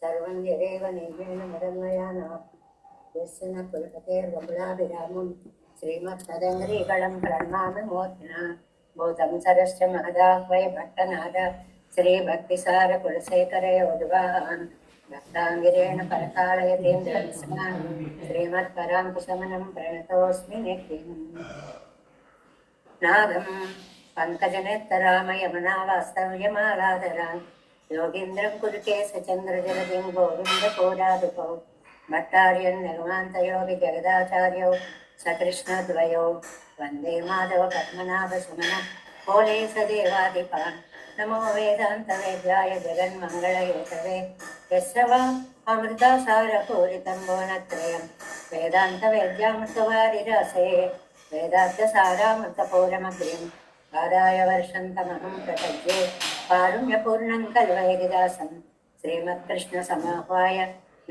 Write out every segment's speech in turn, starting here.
सर्वं यदेव निर्मेण मदन्वयाना यस्य न कुलपतेर्वकुलाभिरामं श्रीमत्तदङ्घ्रीकलं प्रणमामि मोदिना भूतं सरश्च महदाह्वय भट्टनाद श्रीभक्तिसारकुलशेखरयोद्वान् भक्ताङ्गिरेण परकालयतीन्द्रविस्मान् श्रीमत्पराङ्कुशमनं प्रणतोऽस्मि नित्यम् नागं पङ्कजनेत्तरामयमनावास्तव्यमालाधरान् योगीन्द्रं कुरुते सचन्द्रजलदिं गोविन्दकोडादुपौ भट्टार्यन् निर्मान्तयोगिजगदाचार्यौ सकृष्णद्वयौ वन्दे माधवपद्मनाभसुमन कोले सदेवादिपान् नमो वेदान्तवेद्याय जगन्मङ्गलहेतवे यस्य वा अमृतासारपूरितं भुवनत्रयं वेदान्तवेद्यामृतवारिरसे वेदार्थसारामृतपौरमग्र्यं आदाय वर्षन्तमहं प्रपद्ये कारुण्यपूर्णं कल्वैरिदासं श्रीमत्कृष्णसमाह्वाय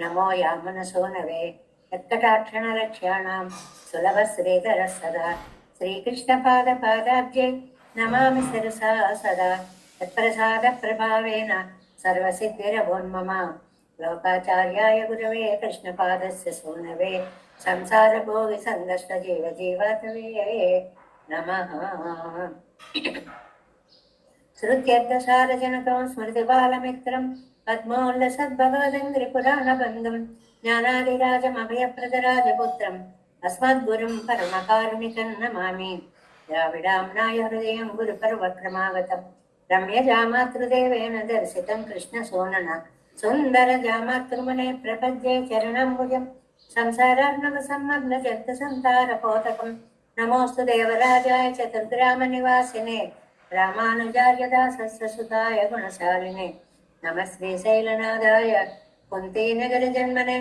नमो यामनसूनवे यत्कटाक्षणलक्ष्याणां सुलभश्रीधरः सदा श्रीकृष्णपादपादाब्जे नमामि शिरसा सदा यत्प्रसादप्रभावेन सर्वसिद्धिरभून्मम लोकाचार्याय गुरवे कृष्णपादस्य सूनवे संसारभोगिसङ्गष्टजीवजीवातवे नमः। श्रुत्यर्थसारजनकं स्मृतिबालमित्रं पद्मोल्लसद्भगवदङ्घ्रिपुराणबन्धुं ज्ञानादिराजमभयप्रदराजपुत्रम् अस्मद्गुरुं परमकारुणिकं नमामि। द्राविडाम्नाय हृदयं गुरुपर्वक्रमागतं रम्यजामातृदेवेन दर्शितं कृष्णसूनन सुन्दरजामातृमुने प्रपद्ये चरणम्बुजं संसारार्णवसम्मग्नजन्तसंतारपोतकं नमोऽस्तु देवराजाय चतुर्ग्रामनिवासिने रामानुजार्य दासस्य सुताय गुणशालिने नमः श्रीशैलनाथाय कुन्तीनगरजन्मने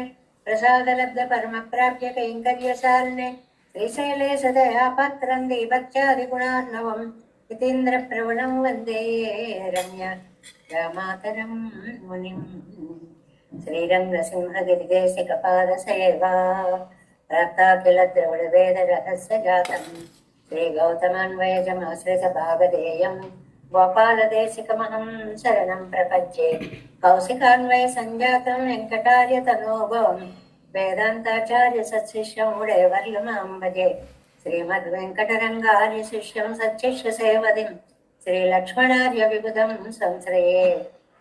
प्रसादलब्धपरमप्राप्य कैङ्कर्यशालिने श्रीशैले सदयापात्रं दीभक्त्यादिगुणार्णवं यतीन्द्रप्रवणं वन्दे रम्य रामातरं मुनिम्। श्रीरङ्गसिंहगिरिदेशिकपादसेवा प्राप्ताखिल द्रविडवेदरहस्यजातं श्रीगौतमान्वयजमाश्रितभागधेयं गोपालदेशिकमहं शरणं प्रपद्ये कौशिकान्वयसञ्जातं वेङ्कटार्यतनोभवं वेदान्ताचार्यसत्शिष्यं उडयवर्लमां भजे श्रीमद्वेङ्कटरङ्गार्यशिष्यं सच्शिष्यसेवदिं श्रीलक्ष्मणार्यविबुधं संश्रये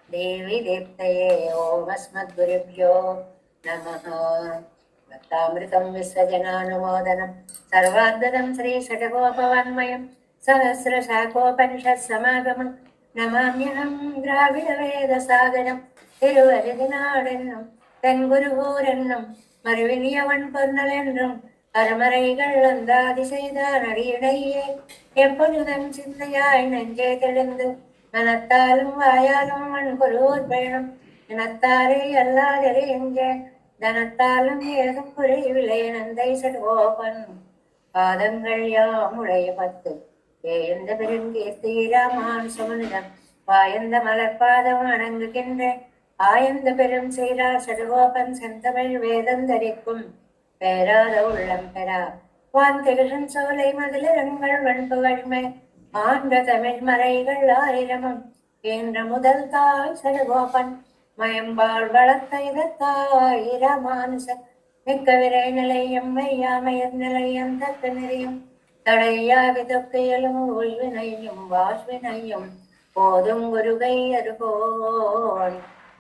देवी दीप्तये ओम अस्मद्गुरुभ्यो नमः। भक्तामृतं विश्वजनानुमोदनं सर्वार्धनं श्रीषट्कोपवाङ्मयं सहस्रशाखोपनिषत्समागमं नमाम्यहं द्राविडवेदसागरं तिरुवरुदिनाडेन्नुं तेन्गुरुवूरेन्नुं मरुविनियवन् பொன்னலென்றும் அருமறைகள் அந்தாதிசெய்தான் அடியிடையே எப்பொழுதும் சிந்தையாய் நெஞ்சே தெளிந்து மனத்தாலும் வாயாலும் மண்பொருள் வேணும் இனத்தாரே அல்லாதரே எங்கே தனத்தாலும் ஏதும் குறைவில்லை நந்தை சட்கோபன் பாதங்கள் யாமுடைய பத்து ஏந்த பெருங்கீர்த்தி ராமானுசமனிடம் வாயந்த மலர்பாதம் வணங்குகின்றேன் ஆயந்த பெரும் செய்தார் சடுகோபன் செந்தமிழ் வேதந்தரிக்கும் பேராத உள்ளம் பெறா வான் திகழன் சோலை மதிலரங்கள் வன்புகழ்மை ஆண்ட தமிழ் மறைகள் ஆயிரமும் என்ற முதல் தாய் சடுகோபன் மயம்பாள் வளர்த்த இதத்தாய் ராமானுச மிக்க விரை நிலையம் மையாமையர் நிலையம் தக்க நிறையும் தடையாவி தொக்கையலும் உள்வினையும் வாஷ்வினையும் போதும் குருகை அருகோன்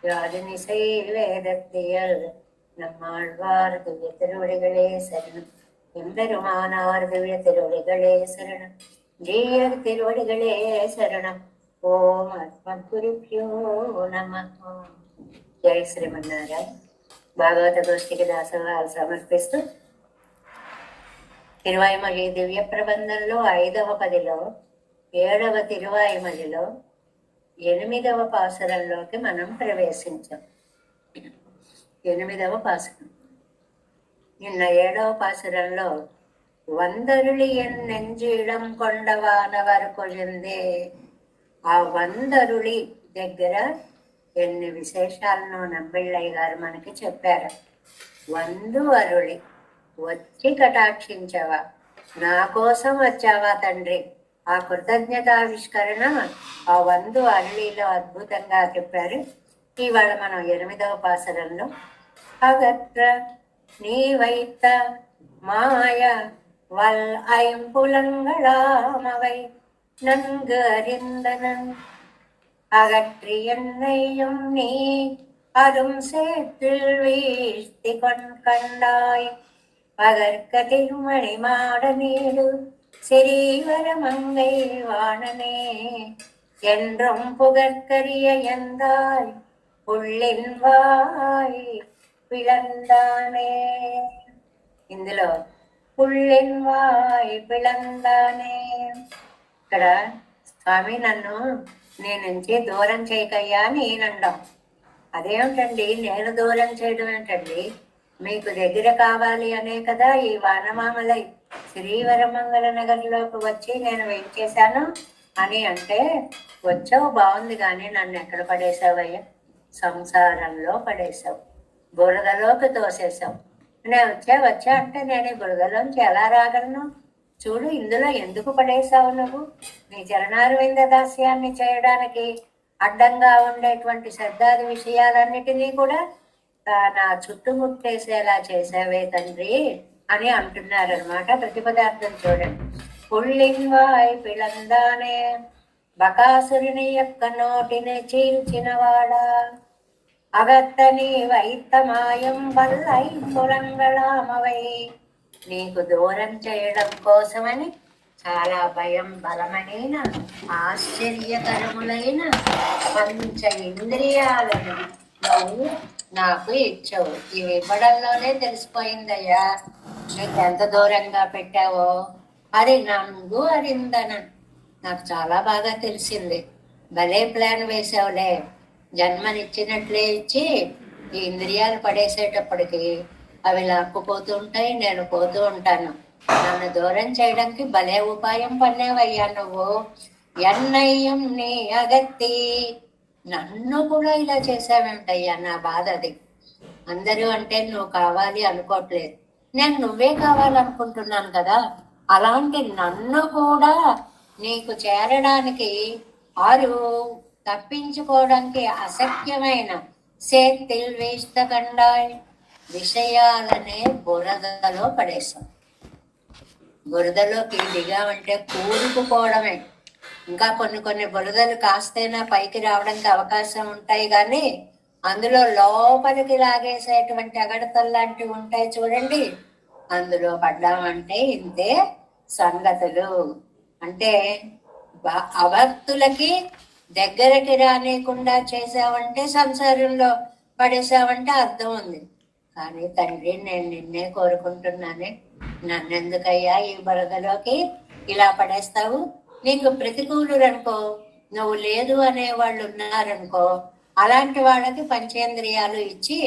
யாதினிசை வேதத்தியல் நம்மாழ்வார் திவ்ய திருவடிகளே சரணம் எம்பெருமானார் திவ்ய திருவடிகளே சரணம் ஜீயர் திருவடிகளே சரணம் ஓம் அஸ்மத்குருभ्यो நமः. జై శ్రీమన్నారాయణ. భాగవత గోష్ఠికి దాసోహాలు సమర్పిస్తూ తిరువాయిమలి దివ్య ప్రబంధంలో 5వ పదిలో 7వ తిరువాయిమలిలో 8వ పాసురంలోకి మనం ప్రవేశించాం. 8వ పాసురం. నిన్న 7వ పాసురంలో వందరుళి ఎన్ నెంజిడం కొండవానవర్ కొలిందే. ఆ వందరుళి దగ్గర ఎన్ని విశేషాలను నంబిళ్ళయ్య గారు మనకి చెప్పారు. వందు అరుళి వచ్చి కటాక్షించవా, నా కోసం వచ్చావా తండ్రి. ఆ కృతజ్ఞతావిష్కరణ ఆ వందు అరుళిలో అద్భుతంగా చెప్పారు. ఇవాళ మనం 8వ పాసరంలో అగత్ర நீ வைத்த மாய வல் ஐம்புலங்களாமவை நன்கு அறிந்தனன் அகற்றி என்னையும் நீ அரும் சேற்றில் வீழ்த்தி கண்டாய் பகற்க திருமணி மாட நீடு சிறீவர மங்கை வாணனே என்றும் புகற்கரிய எந்தாய் புள்ளின் வாய் పిళందానే. ఇందులో పుళ్ళిన్ వాయ్ పిళందానే. ఇక్కడ స్వామి నన్ను నీ నుంచి దూరం చేయకయ్యా అని ఈయనండం. అదేమిటండి నేను దూరం చేయడం ఏంటండి? మీకు దగ్గర కావాలి అనే కదా ఈ వానమామలై శ్రీవరమంగళ నగర్లోకి వచ్చి నేను వెయిట్ చేశాను అని అంటే, వచ్చావు బాగుంది కానీ నన్ను ఎక్కడ పడేసావయ్యా? సంసారంలో పడేసావు, బురదలోకి తోసేసావు. నేను వచ్చా అంటే నేను ఈ బురదలోంచి ఎలా రాగలను? చూడు, ఇందులో ఎందుకు పడేసావు నువ్వు? నీ చరణారవింద దాస్యాన్ని చేయడానికి అడ్డంగా ఉండేటువంటి శ్రద్ధాది విషయాలన్నిటినీ కూడా నా చుట్టుముట్టేసేలా చేసావే తండ్రి అని అంటున్నారనమాట. ప్రతిపదార్థం చూడండి. పుళ్ళిన్వాయ్ పిళందానే బకాసురుని యొక్క నోటిని చీల్చినవాడా అగత్తని వైత్తమాయం వల్లై పులంగళామవై. నీకు దూరం చేయడం కోసమని చాలా భయం బలమైన ఆశ్చర్యకరములైన పంచ ఇంద్రియాలను నువ్వు నాకు ఇచ్చావు. ఇవి ఇవ్వడంలోనే తెలిసిపోయిందయ్యా నీకు ఎంత దూరంగా పెట్టావో. అది నంగు అరిందనన్, నాకు చాలా బాగా తెలిసింది. భలే ప్లాన్ వేసావులే. జన్మనిచ్చినట్లే ఇచ్చి ఈ ఇంద్రియాలు పడేసేటప్పటికి అవి లాక్కుపోతూ ఉంటాయి, నేను పోతూ ఉంటాను. నన్ను దూరం చేయడానికి భలే ఉపాయం పన్నావయ్యా నువ్వు. ఎన్నయ్యం నీ అగత్తి, నన్ను కూడా ఇలా చేసావేమిటయ్యా? నా బాధ అది. అందరూ అంటే నువ్వు కావాలి అనుకోవట్లేదు, నేను నువ్వే కావాలనుకుంటున్నాను కదా. అలాంటి నన్ను కూడా నీకు చేరడానికి ఆరు తప్పించుకోవడానికి అసఖ్యమైన సేత్తిల్ వేస్తకండాయ్ విషయాలనే బురదలో పడేశాం. బురదలోకి దిగామంటే కూరుకుపోవడమే. ఇంకా కొన్ని బురదలు కాస్తైనా పైకి రావడానికి అవకాశం ఉంటాయి, కానీ అందులో లోపలికి లాగేసేటువంటి అగడతలు లాంటివి ఉంటాయి చూడండి. అందులో పడ్డామంటే ఇంతే సంగతులు. అంటే అభక్తులకి దగ్గరకి రానియకుండా చేసావంటే సంసారంలో పడేసావంటే అర్థం ఉంది. కానీ తండ్రి, నేను నిన్నే కోరుకుంటున్నానే, నన్నెందుకయ్యా ఈ బురదలోకి ఇలా పడేస్తావు? నీకు ప్రతికూలుడు అనుకో, నువ్వు లేదు అనే వాళ్ళు ఉన్నారనుకో, అలాంటి వాళ్ళకి పంచేంద్రియాలు ఇచ్చి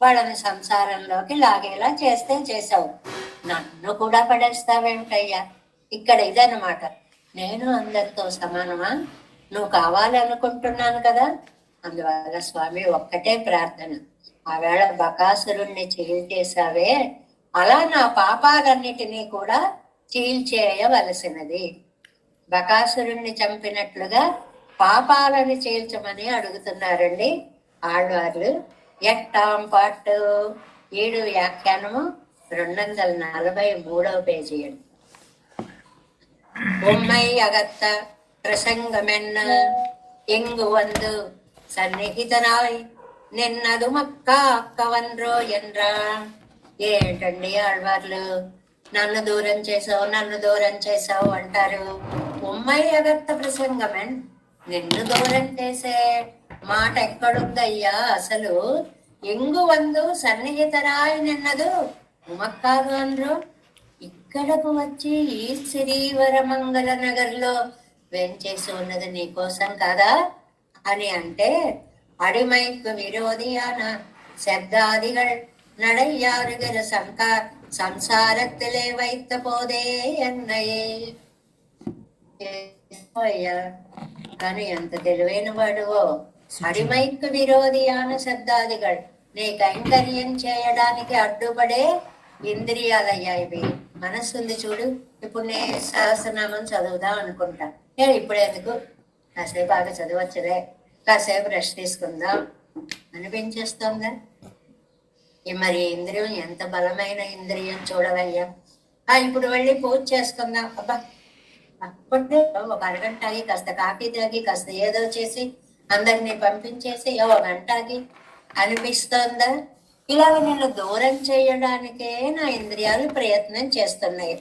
వాళ్ళని సంసారంలోకి లాగేలా చేసావు. నన్ను కూడా పడేస్తావేమిటయ్యా? ఇక్కడ ఇదనమాట. నేను అందరితో సమానమా? నువ్వు కావాలనుకుంటున్నాను కదా. అందువల్ల స్వామి ఒక్కటే ప్రార్థన, ఆవేళ బకాసురుణ్ణి చీల్చేసావే, అలా నా పాపాలన్నిటినీ కూడా చీల్చేయవలసినది. బకాసురుణ్ణి చంపినట్లుగా పాపాలని చీల్చమని అడుగుతున్నారండి ఆళ్వార్లు. ఎట్టాం పాటు 7 వ్యాఖ్యానము 243వ పేజీ అండి. உம்மை அகத்த பிரசங்கமென்ன எங்கு வந்து సన్నిహితనాయ్ నిన్నదు మక్క అక్కవన్రో ఎండ్రా. ఏంటండి ఆళ్వార్లు, నన్ను దూరం చేసావు అంటారు. ఉమ్మై అగత్త ప్రసంగమెన్, నిన్ను దూరం చేసే మాట ఎక్కడుందయ్యా అసలు? ఎంగు వందు సన్నిహితరాయ్ నిన్నదు ఉమక్కాదు అన్రో. ఇక్కడకు వచ్చి ఈ శ్రీవరమంగళ నగర్లో వెంచేసి ఉన్నది నీకోసం కదా అని అంటే, అడిమైకు విరోధియాన శబ్దాదిகள் நடையாறுகிற సంసారத்திலே வைத்த போதே என்னையே. కానీ ఎంత తెలివైన వాడువో. అడిమైకు విరోధియాన శబ్దాదిகள், నీ కైంకర్యం చేయడానికి అడ్డుపడే ఇంద్రియాలయ్యా ఇవి. మనస్సు ఉంది చూడు. ఇప్పుడు నేను సహస్రనామం చదువుదాం అనుకుంటా. ఇప్పుడు ఎందుకు, కాసేపు బాగా చదవచ్చులే, కాసేపు రెస్ట్ తీసుకుందాం అనిపించేస్తుందా? మరి ఇంద్రియం ఎంత బలమైన ఇంద్రియం చూడవయ్యా. ఇప్పుడు వెళ్ళి పూజ చేసుకుందాం. అబ్బా అప్పుడే ఒక అరగంట ఆగి కాస్త కాఫీ తాగి కాస్త ఏదో చేసి అందరినీ పంపించేసి ఓ గంటకి అనిపిస్తోందా? ఇలాగ నిన్ను దూరం చేయడానికే నా ఇంద్రియాలు ప్రయత్నం చేస్తున్నాయి.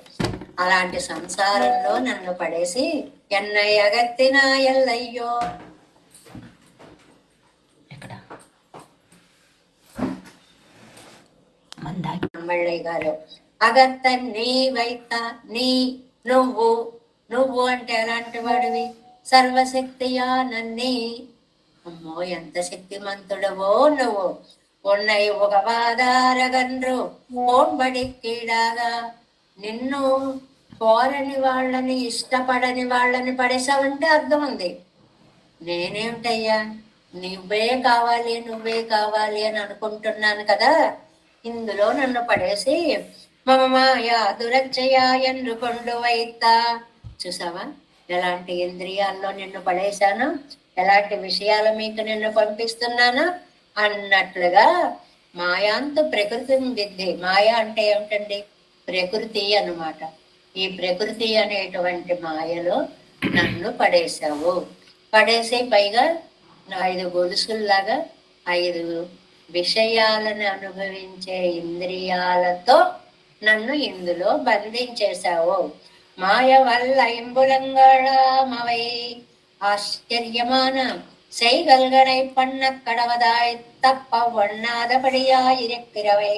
అలాంటి సంసారంలో నన్ను పడేసి ఎన్నయ్య అగత్తినా ఎల్లయ్యో. మళ్ళయ్య గారు అగత్త నీ వైత నీ నువ్వు నువ్వు అంటే ఎలాంటి వాడివి? సర్వశక్తియా నన్ని. అమ్మో ఎంత శక్తిమంతుడవో నువ్వు. ఉన్నై ఒక వాదారగన్రు పోంబడి కీడాగా. నిన్ను కోరని వాళ్ళని ఇష్టపడని వాళ్ళని పడేసావంటే అర్థం ఉంది. నేనేమిటయ్యా నువ్వే కావాలి నువ్వే కావాలి అని అనుకుంటున్నాను కదా. ఇందులో నన్ను పడేసి మమ మాయా దురక్షయా ఎన్నుకొండు వైతా. చూసావా ఎలాంటి ఇంద్రియాల్లో నిన్ను పడేశాను, ఎలాంటి విషయాలు మీకు నిన్ను పంపిస్తున్నాను అన్నట్లుగా. మాయాంతు ప్రకృతిని విద్ది. మాయ అంటే ఏమిటండి? ప్రకృతి అన్నమాట. ఈ ప్రకృతి అనేటువంటి మాయలో నన్ను పడేశావు. పడేసి పైగా 5 గొలుసుల్లాగా 5 విషయాలను అనుభవించే ఇంద్రియాలతో నన్ను ఇందులో బంధించేశావు. మాయ వల్ల ఇంబులంగళమవై ఆశ్చర్యమాన செய்கல்களை பண்ண கடவதாய் தப்ப ஒண்ணாதபடியாயிரக்கிறவை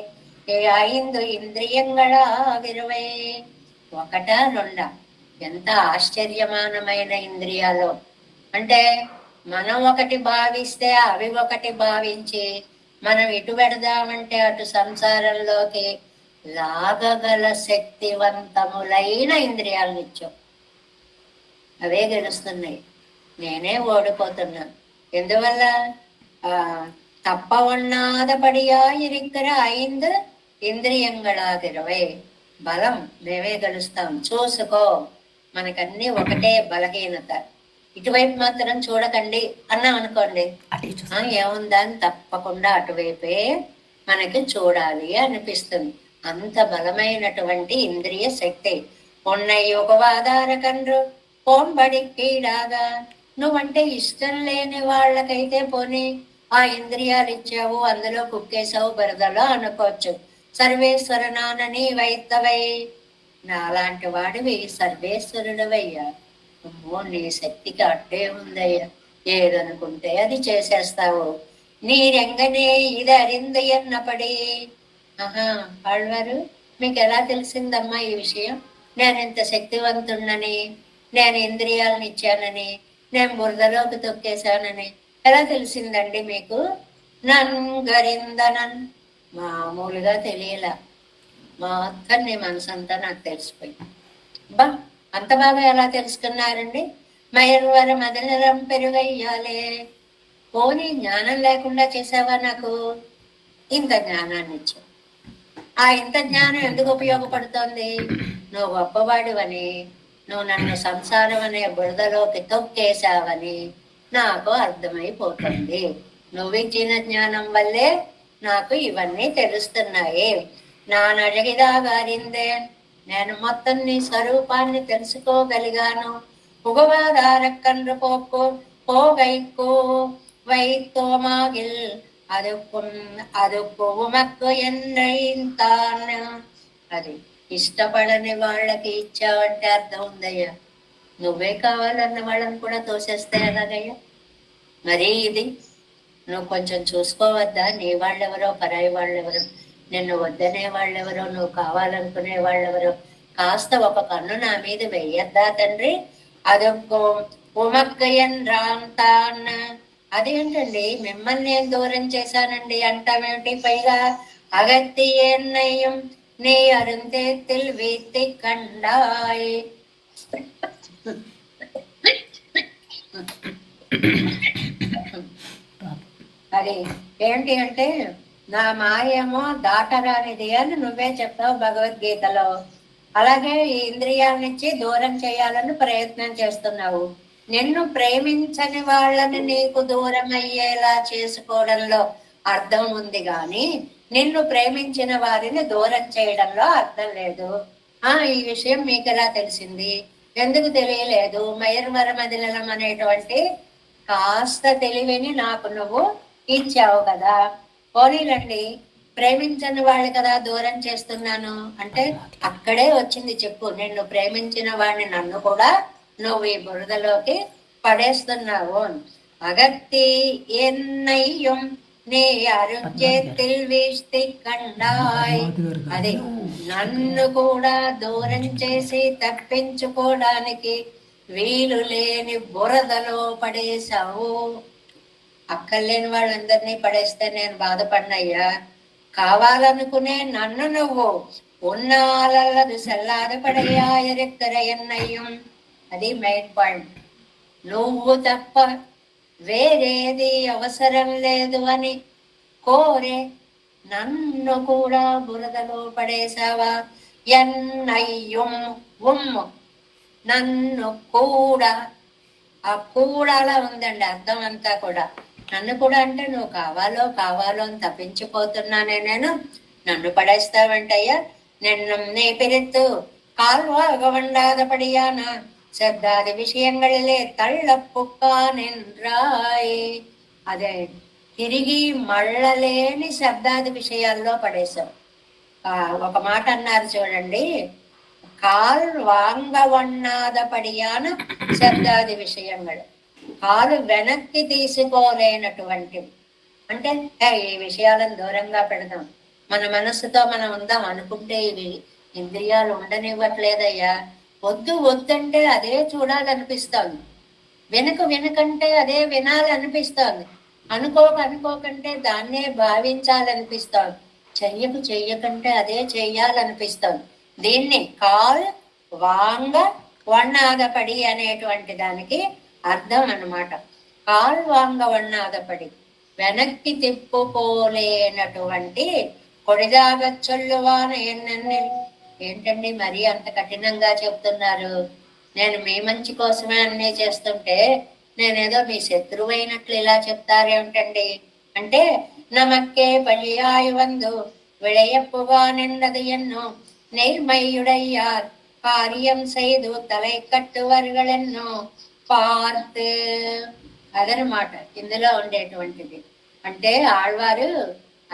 5 ఇంద్రియങ്ങളాగిరువై. ఒకటా రెండా? ఎంత ఆశ్చర్యమానమైన ఇంద్రియాలు అంటే, మనం ఒకటి భావిస్తే అవి ఒకటి భావించి మనం ఇటు పెడదామంటే అటు సంసారంలోకి లాగగల శక్తివంతములైన ఇంద్రియాలనిచ్చాం. అవే గెలుస్తున్నాయి, నేనే ఓడిపోతున్నా. ఎందువల్ల? తప్ప ఉన్నాదపడియా ఇరిక్కర 5 ఇంద్రియంగళాగిరవై. బలం మేమే గెలుస్తాం. చూసుకో, మనకన్నీ ఒకటే బలహీనత. ఇటువైపు మాత్రం చూడకండి అన్నాం అనుకోండి, ఏముందా అని తప్పకుండా అటువైపే మనకి చూడాలి అనిపిస్తుంది. అంత బలమైనటువంటి ఇంద్రియ శక్తి. ఉన్నయ్య ఒక వాదారకండ్రు పోంబడి కీడాగా. నువ్వంటే ఇష్టం లేని వాళ్ళకైతే పోనీ ఆ ఇంద్రియాలు ఇచ్చావు, అందులో కుక్కేసావు బరదలో అనుకోవచ్చు. సర్వేశ్వర నానని వైత్తవై. నాలాంటి వాడివి సర్వేశ్వరుడవయ్యా. అమ్మో నీ శక్తికి అడ్డే ఉందయ్యా. ఏదనుకుంటే అది చేసేస్తావు. నీరెంగనే ఇది అరింది అన్నపడి. ఆళ్వారు మీకు ఎలా తెలిసిందమ్మా ఈ విషయం? నేను ఇంత శక్తివంతుణ్ణని, నేను ఇంద్రియాలను ఇచ్చానని, నేను బురదలోకి తొక్కేశానని ఎలా తెలిసిందండి మీకు? నంగరిందనన్ మామూలుగా తెలియలా. మొత్తం నీ మనసంతా నాకు తెలిసిపోయింది. బా అంత బాగా ఎలా తెలుసుకున్నారండి? మయర్వర మదనరం పెరుగయ్యాలే. పోనీ జ్ఞానం లేకుండా చేసావా? నాకు ఇంత జ్ఞానాన్ని ఇచ్చావు. ఆ ఇంత జ్ఞానం ఎందుకు ఉపయోగపడుతోంది? నువ్వు గొప్పవాడివని, నువ్వు నన్ను సంసారం అనే బురదలోకి తొక్కేశావని నాకు అర్థమైపోతుంది. నువ్విచ్చిన జ్ఞానం వల్లే నాకు ఇవన్నీ తెలుస్తున్నాయి. నా నజగిదాగారిందే నేను మొత్తం నీ స్వరూపాన్ని తెలుసుకోగలిగాను. పుగవాదారక్కన్రు పోక్కు పోగైక్కు వైత్తోమాగిల్ అదుక్కు ఉమక్కు ఎన్నైంతాన్. అది ఇష్టపడని వాళ్ళకి ఇచ్చావంటే అర్థం ఉందయ్యా. నువ్వే కావాలన్న వాళ్ళని కూడా తోసేస్తే ఎలాగయ్యా? మరి ఇది నువ్వు కొంచెం చూసుకోవద్దా? నీ వాళ్ళెవరో పరాయి వాళ్ళెవరో, నిన్ను వద్దనే వాళ్ళెవరో, నువ్వు కావాలనుకునే వాళ్ళెవరో కాస్త ఒక కన్ను నా మీద వెయ్యద్దా తండ్రి? అదొక్క ఉమక్కయన్ రాంతాన్. అదేంటండి మిమ్మల్ని నేను దూరం చేశానండి అంటామేమిటి? పైగా అగత్తి ఏన్నయ్యం నీ అరుందేత్తిల్ వీత్తి కండాయ్. అది ఏంటి అంటే, నా మాయేమో దాటరానిది అని నువ్వే చెప్పావు భగవద్గీతలో. అలాగే ఈ ఇంద్రియాల నుంచి దూరం చేయాలని ప్రయత్నం చేస్తున్నావు. నిన్ను ప్రేమించని వాళ్ళని నీకు దూరం అయ్యేలా చేసుకోవడంలో అర్థం ఉంది కానీ నిన్ను ప్రేమించిన వారిని దూరం చేయడంలో అర్థం లేదు. ఈ విషయం మీకు ఎలా తెలిసింది? ఎందుకు తెలియలేదు? మయర్మరమదిలం అనేటువంటి కాస్త తెలివిని నాకు నువ్వు ఇచ్చావు కదా. పోనీలండి, ప్రేమించని వాళ్ళు కదా దూరం చేస్తున్నాను అంటే అక్కడే వచ్చింది చెప్పు. నిన్ను ప్రేమించిన వాడిని నన్ను కూడా నువ్వు ఈ బురదలోకి పడేస్తున్నావు. అగత్తి ఎన్నయ్యం నీ అరుచేతిల్ వీష్టి కండాయ్. అది నన్ను కూడా దూరం చేసి తప్పించుకోవడానికి వీలు లేని బురదలో పడేశావు. అక్కర్లేని వాళ్ళందరినీ పడేస్తే నేను బాధపడినయ్యా. కావాలనుకునే నన్ను నువ్వు ఉన్నాలల్లదు సెల్లాద పడయ్యా ఎరెక్కర ఎన్నయ్యం. అది మెయిన్ పాయింట్. నువ్వు తప్ప వేరేది అవసరం లేదు అని కోరే నన్ను కూడా బురదలో పడేశావా. ఎన్నయ్యం ఉమ్ము నన్ను కూడా. ఆ కూడాలా ఉందండి అర్థం అంతా కూడా. నన్ను కూడా అంటే నువ్వు కావాలో కావాలో అని తప్పించిపోతున్నానే నేను. నన్ను పడేస్తావంటయ్యా. నిన్ను నీ పిరిత్తు కాల్వాగవండాదపడియాన శబ్దాది విషయంగళిలే తళ్ళప్పుక్కా నిన్రాయి. అదే తిరిగి మళ్ళలేని శబ్దాది విషయాల్లో పడేశావు. ఒక మాట అన్నారు చూడండి, కాల్ వాంగవన్నాదపడియాన శబ్దాది విషయంగళ. కాలు వెనక్కి తీసుకోలేనటువంటివి అంటే ఈ విషయాలను దూరంగా పెడదాం, మన మనస్సుతో మనం ఉందాం అనుకుంటే ఇవి ఇంద్రియాలు ఉండనివ్వట్లేదయ్యా. వద్దు వద్దంటే అదే చూడాలనిపిస్తోంది, వెనుకంటే అదే వినాలనిపిస్తోంది, అనుకోకంటే దాన్నే భావించాలనిపిస్తోంది, చెయ్యకంటే అదే చెయ్యాలనిపిస్తోంది. దీన్ని కాల్ వాంగ వన్నాదపడి అనేటువంటి దానికి అర్థం అన్నమాట. కాల్ వాంగ వన్నాదపడి వెనక్కి తిప్పుకోలేనటువంటి కొడిదాగచ్చొల్లువాన ఏంటండి మరీ అంత కఠినంగా చెప్తున్నారు? నేను మీ మంచి కోసమే అన్నీ చేస్తుంటే నేనేదో మీ శత్రువు అయినట్లు ఇలా చెప్తారేమిటండి అంటే, నమక్కే పழியாய் வந்து விளையப்புவா நின்றது ఎన్నో నేర్మయ్యుడయ్యార్ కార్యం செய்து తలై కట్టువర్గలెన్నో పార్త్. అదనమాట ఇందులో ఉండేటువంటిది. అంటే ఆళ్వారు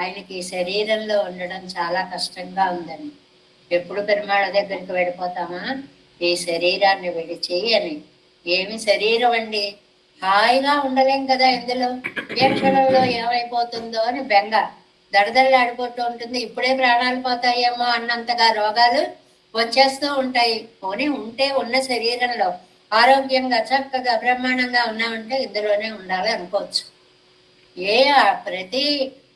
ఆయనకి శరీరంలో ఉండడం చాలా కష్టంగా ఉందని. ఎప్పుడు పెరుమాళ దగ్గరికి వెళ్ళిపోతామా ఈ శరీరాన్ని విడిచి అని. ఏమి శరీరం అండి, హాయిగా ఉండలేం కదా ఇందులో. ఏ క్షణంలో ఏమైపోతుందో అని బెంగ దడదడలాడిపోతూ ఉంటుంది. ఇప్పుడే ప్రాణాలు పోతాయేమో అన్నంతగా రోగాలు వచ్చేస్తూ ఉంటాయి. పోనీ ఉంటే ఉన్న శరీరంలో ఆరోగ్యంగా చక్కగా బ్రహ్మాండంగా ఉన్నామంటే ఇందులోనే ఉండాలి అనుకోవచ్చు. ప్రతి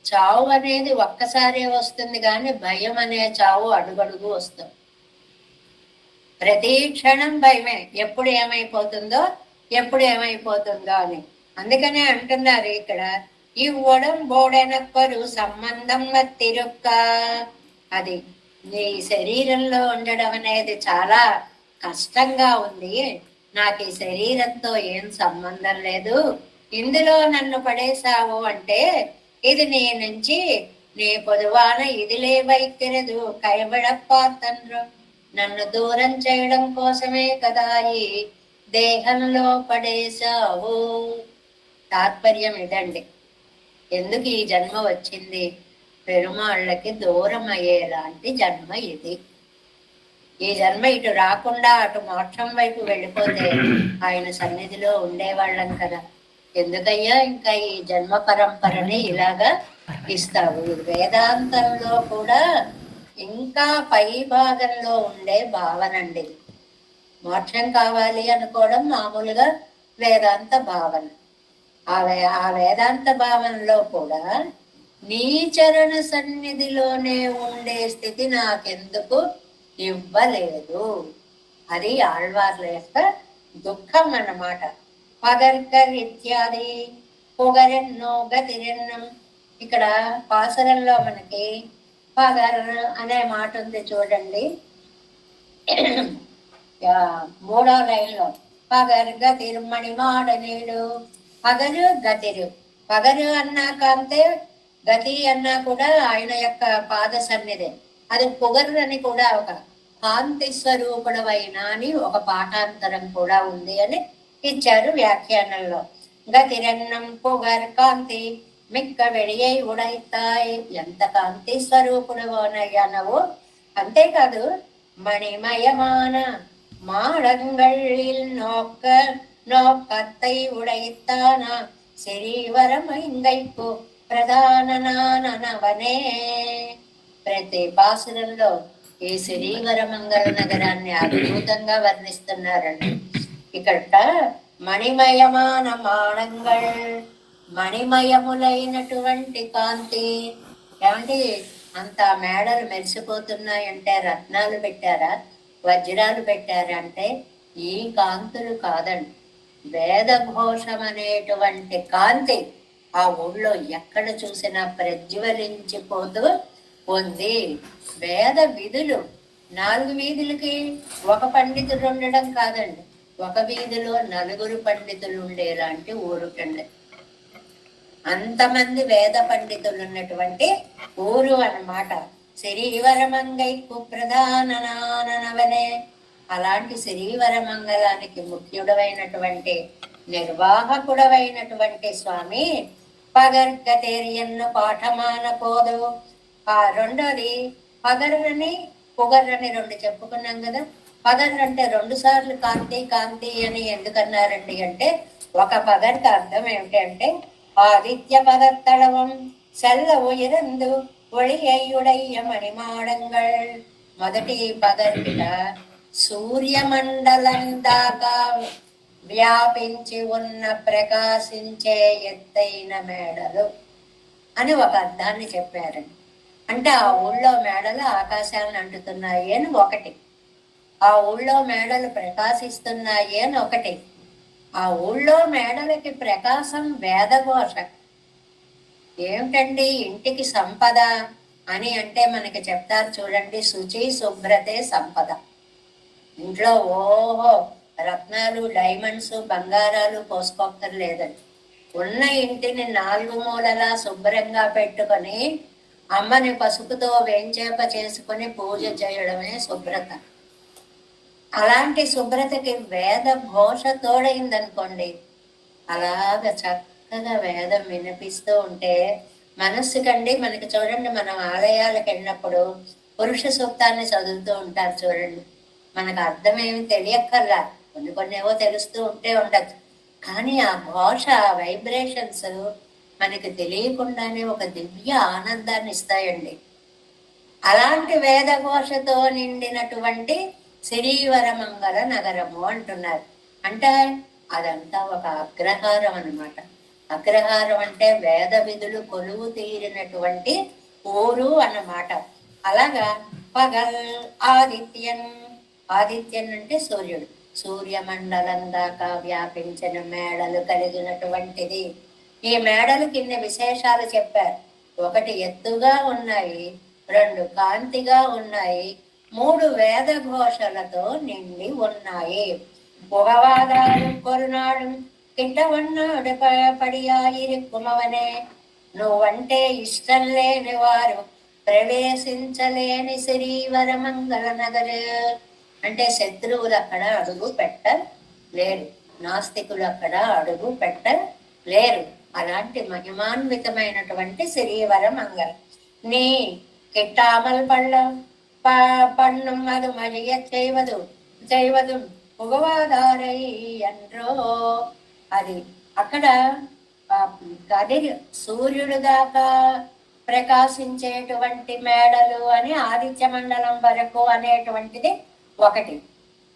చావు అనేది ఒక్కసారే వస్తుంది కానీ భయం అనే చావు అడుగడుగు వస్తుంది. ప్రతి క్షణం భయమే, ఎప్పుడు ఏమైపోతుందో అని. అందుకనే అంటున్నారు ఇక్కడ, ఇవ్వడం బోడెనక్కరు సంబంధం తిరుక్క. అది నీ శరీరంలో ఉండడం అనేది చాలా కష్టంగా ఉంది, నాకు ఈ శరీరంతో ఏం సంబంధం లేదు, ఇందులో నన్ను పడేశావు అంటే ఇది నీ నుంచి నీ పొదువాన ఇదిలే వైఖరదు కైబడపాతండ్రు. నన్ను దూరం చేయడం కోసమే కదా ఈ దేహంలో పడేశావు. తాత్పర్యం ఇదండి. ఎందుకు ఈ జన్మ వచ్చింది? పెరుమాళ్ళకి దూరం అయ్యేలాంటి జన్మ ఇది. ఈ జన్మ ఇటు రాకుండా అటు మోక్షం వైపు వెళ్ళిపోతే ఆయన సన్నిధిలో ఉండేవాళ్ళం కదా. ఎందుకయ్యా ఇంకా ఈ జన్మ పరంపరని ఇలాగా ఇస్తావు? వేదాంతంలో కూడా ఇంకా పై భాగంలో ఉండే భావనండి. మోక్షం కావాలి అనుకోవడం మామూలుగా వేదాంత భావన. ఆ వేదాంత భావనలో కూడా నీ చరణ సన్నిధిలోనే ఉండే స్థితి నాకెందుకు ఇవ్వలేదు? అది ఆళ్వార్ల యొక్క దుఃఖం అన్నమాట. పగర్కర్ ఇత్యాది పొగరెన్నో గతిరెన్నం. ఇక్కడ పాసరంలో మనకి పగర్ అనే మాట ఉంది చూడండి, 3వ లైన్లో. పగరు గతిర్మణిమాడ నీడు. పగరు గతిరు, పగరు అన్నాక అంతే, గతి అన్నా కూడా ఆయన యొక్క పాద సన్నిధే. అది పొగరు అని కూడా ఒక కాంతి స్వరూపుడవైన అని ఒక పాఠాంతరం కూడా ఉంది అని ఇచ్చారు వ్యాఖ్యానంలో. గతిరన్నం పొగర్ కాంతి మిక్క వెడియై ఉడైతాయి. ఎంత కాంతి స్వరూపుడువోనయ్యా నువ్వు. అంతేకాదు మణిమయమాన மாடங்களில் நோக்கத்தை உடைத்தான శ్రీవరమంగైకు ప్రధాననానవనే. ప్రతి పాసురంలో ఈ శ్రీవరమంగళ నగరాన్ని అద్భుతంగా వర్ణిస్తున్నారండి. ఇక్కడ మణిమయమాన మాడంగల్, మణిమయములైనటువంటి కాంతి. ఏమంటే అంత మేడలు మెరిసిపోతున్నాయంటే రత్నాలు పెట్టారా, వజ్రాలు పెట్టారంటే ఈ కాంతులు కాదండి. వేదఘోషం అనేటువంటి కాంతి ఆ ఊళ్ళో ఎక్కడ చూసినా ప్రజ్వలించిపోతూ ఉంది. వేద విధులు 4 వీధులకి ఒక పండితుడు ఉండడం కాదండి, ఒక వీధిలో 4 పండితులు ఉండేలాంటి ఊరుకండి. అంతమంది వేద పండితులు ఉన్నటువంటి ఊరు అన్నమాట శ్రీవరమంగైకు ప్రధాననానవనే. అలాంటి శ్రీవరమంగళానికి ముఖ్యుడమైనటువంటి నిర్వాహకుడమైనటువంటి స్వామి పగర్గతేరియన్ను పాఠమాన పోదు. ఆ రెండోది పగర్రని పొగర్రని 2 చెప్పుకున్నాం కదా. పగర్ అంటే 2 సార్లు కాంతి కాంతి అని ఎందుకన్నారండి అంటే, ఒక పగర్కి అర్థం ఏమిటంటే ఆదిత్య పదత్తళవం సెల్ల ఉయరందు ఒళియ్యుడయ్య మణిమాడంగల్. మొదటి పగర్కిట సూర్యమండలం దాకా వ్యాపించి ఉన్న ప్రకాశించే ఎత్తైన మేడలు అని ఒక అర్థాన్ని చెప్పారండి. అంటే ఆ ఊళ్ళో మేడలు ఆకాశాలను అంటుతున్నాయి అని ఒకటి, ఆ ఊళ్ళో మేడలు ప్రకాశిస్తున్నాయి అని ఒకటి. ఆ ఊళ్ళో మేడలకి ప్రకాశం వేదఘోష. ఏమిటండి ఇంటికి సంపద అని అంటే మనకి చెప్తారు చూడండి, శుచి శుభ్రతే సంపద. ఇంట్లో ఓహో రత్నాలు డైమండ్స్ బంగారాలు పోసుకోక్కర్లేదండి. ఉన్న ఇంటిని 4 మూలలా శుభ్రంగా పెట్టుకొని అమ్మని పసుపుతో వేంచేప చేసుకుని పూజ చేయడమే శుభ్రత. అలాంటి శుభ్రతకి వేద ఘోష తోడైందనుకోండి, అలాగ చక్కగా వేదం వినిపిస్తూ ఉంటే మనస్సుకండి. మనకి చూడండి, మనం ఆలయాలకు వెళ్ళినప్పుడు పురుష సూక్తాన్ని చదువుతూ ఉంటారు చూడండి, మనకు అర్థమేమి తెలియక్కర్లా, కొన్ని ఏవో తెలుస్తూ ఉంటే ఉండదు, కానీ ఆ ఘోష వైబ్రేషన్స్ మనకి తెలియకుండానే ఒక దివ్య ఆనందాన్ని ఇస్తాయండి. అలాంటి వేదఘోషతో నిండినటువంటి శ్రీవరమంగళ నగరము అంటున్నారు. అంటే అదంతా ఒక అగ్రహారం అన్నమాట. అగ్రహారం అంటే వేద విధులు కొలువు తీరినటువంటి ఊరు అన్నమాట. అలాగా పగల్ ఆదిత్యన్, ఆదిత్యన్ అంటే సూర్యుడు, సూర్యమండలం దాకా వ్యాపించిన మేడలు కలిగినటువంటిది. ఈ మేడలు కింద విశేషాలు చెప్పారు. 1 ఎత్తుగా ఉన్నాయి, 2 కాంతిగా ఉన్నాయి, 3 వేద ఘోషలతో నిండి ఉన్నాయి. పొగవాదాలు కొరునాడు కింటవన్నాడు పడియాయిరిక్కుమవనే. నువ్వంటే ఇష్టం లేని వారు ప్రవేశించలేని శ్రీవరమంగళ నగరు. అంటే శత్రువులు అక్కడ అడుగు పెట్టలేరు, నాస్తికులు అక్కడ అడుగు పెట్టలేరు. అలాంటి మహిమాన్వితమైనటువంటి శ్రీవరమంగళం. நீ கிட்டாமல் பண்ணும் அது மழிய செய்வதும் புகவாதாரை என்றோ. అది అక్కడ గది సూర్యుడు దాకా ప్రకాశించేటువంటి మేడలు అని ఆదిత్య మండలం వరకు అనేటువంటిది ఒకటి.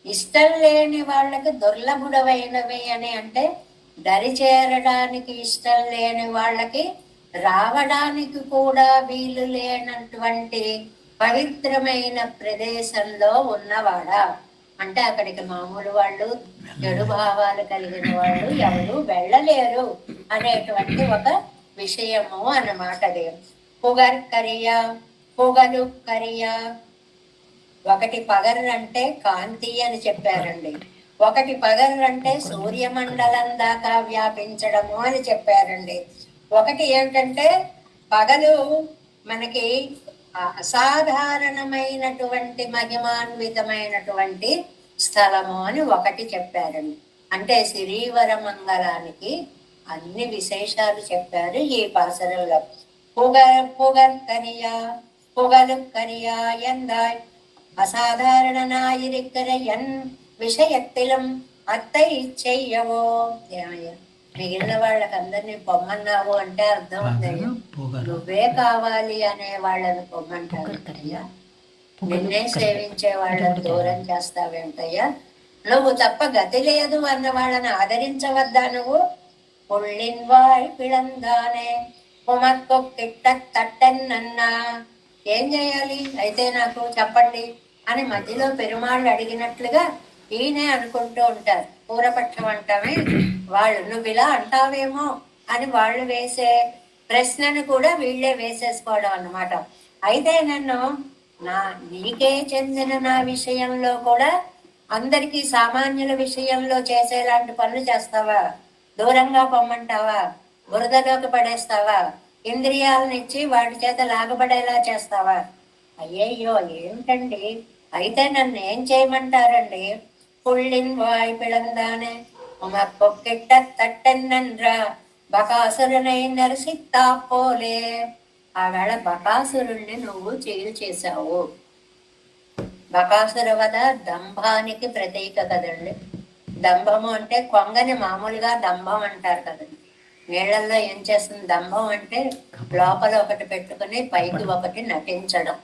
ఇష్టం లేని వాళ్ళకి దుర్లభుడమైనవి అని అంటే దరి చేరడానికి ఇష్టం లేని వాళ్ళకి రావడానికి కూడా వీలు లేనటువంటి పవిత్రమైన ప్రదేశంలో ఉన్నవాడా. అంటే అక్కడికి మామూలు వాళ్ళు, చెడు భావాలు కలిగిన వాళ్ళు ఎవరు వెళ్ళలేరు అనేటువంటి ఒక విషయము అన్నమాట. పొగర్కరియా, పొగలు కరియా. 1 పగర్ అంటే కాంతి అని చెప్పారండి, ఒకటి పగలు అంటే సూర్యమండలం దాకా వ్యాపించడము అని చెప్పారండి. ఒకటి ఏమిటంటే పగలు మనకి అసాధారణమైనటువంటి మహిమాన్వితమైనటువంటి స్థలము అని ఒకటి చెప్పారండి. అంటే శ్రీవర మంగళానికి అన్ని విశేషాలు చెప్పారు ఈ పాసరంలో. புகழுக்கரியா எந்தாய் அசாதாரண ஞாயிறுக்கிற என் விஷயத்திலும் అత్తై చెయ్యవో. మిగిలిన వాళ్ళకి అందరినీ పొమ్మన్నావు అంటే అర్థం ఉంది, నువ్వే కావాలి అనే వాళ్ళని పొమ్మంటారు. నిన్నే సేవించే వాళ్ళని దూరం చేస్తావేంటయ్యా? నువ్వు తప్ప గతి లేదు అన్న వాళ్ళని ఆదరించవద్దా నువ్వు? పుళ్ళిన్ వాయ్ పిళందానే ఉమక్కొక్కిట్ట తట్టెన్నన్నా. ఏం చేయాలి అయితే నాకు చెప్పండి అని మధ్యలో పెరుమాళ్ళు అడిగినట్లుగా ఈయనే అనుకుంటూ ఉంటారు. పూర్వపక్షం అంటామే వాళ్ళు, నువ్వు ఇలా అంటావేమో అని వాళ్ళు వేసే ప్రశ్నను కూడా వీళ్ళే వేసేసుకోవడం అన్నమాట. అయితే నన్ను నీకే చెందిన నా విషయంలో కూడా అందరికీ సామాన్యుల విషయంలో చేసేలాంటి పనులు చేస్తావా? దూరంగా పొమ్మంటావా? బురదలోకి పడేస్తావా? ఇంద్రియాలనిచ్చి వాటి చేత లాగబడేలా చేస్తావా? అయ్యయ్యో ఏమిటండి, అయితే నన్ను ఏం చేయమంటారండి? పుళ్ళిన్ వాయ్ పిళందానే ఉమక్కొక్కిట్ట తట్టెన్నన్రా బకాసురునై నరసిత్తా పోలే. ఆవేళ బకాసురుణ్ణి నువ్వు చేశావు. బకాసుర వద దంభానికి ప్రతీక కదండి. దంభము అంటే కొంగని మామూలుగా దంభం అంటారు కదండి. నీళ్లలో ఏం చేస్తుంది దంభం అంటే? లోపల ఒకటి పెట్టుకుని పైకి ఒకటి నటించడం.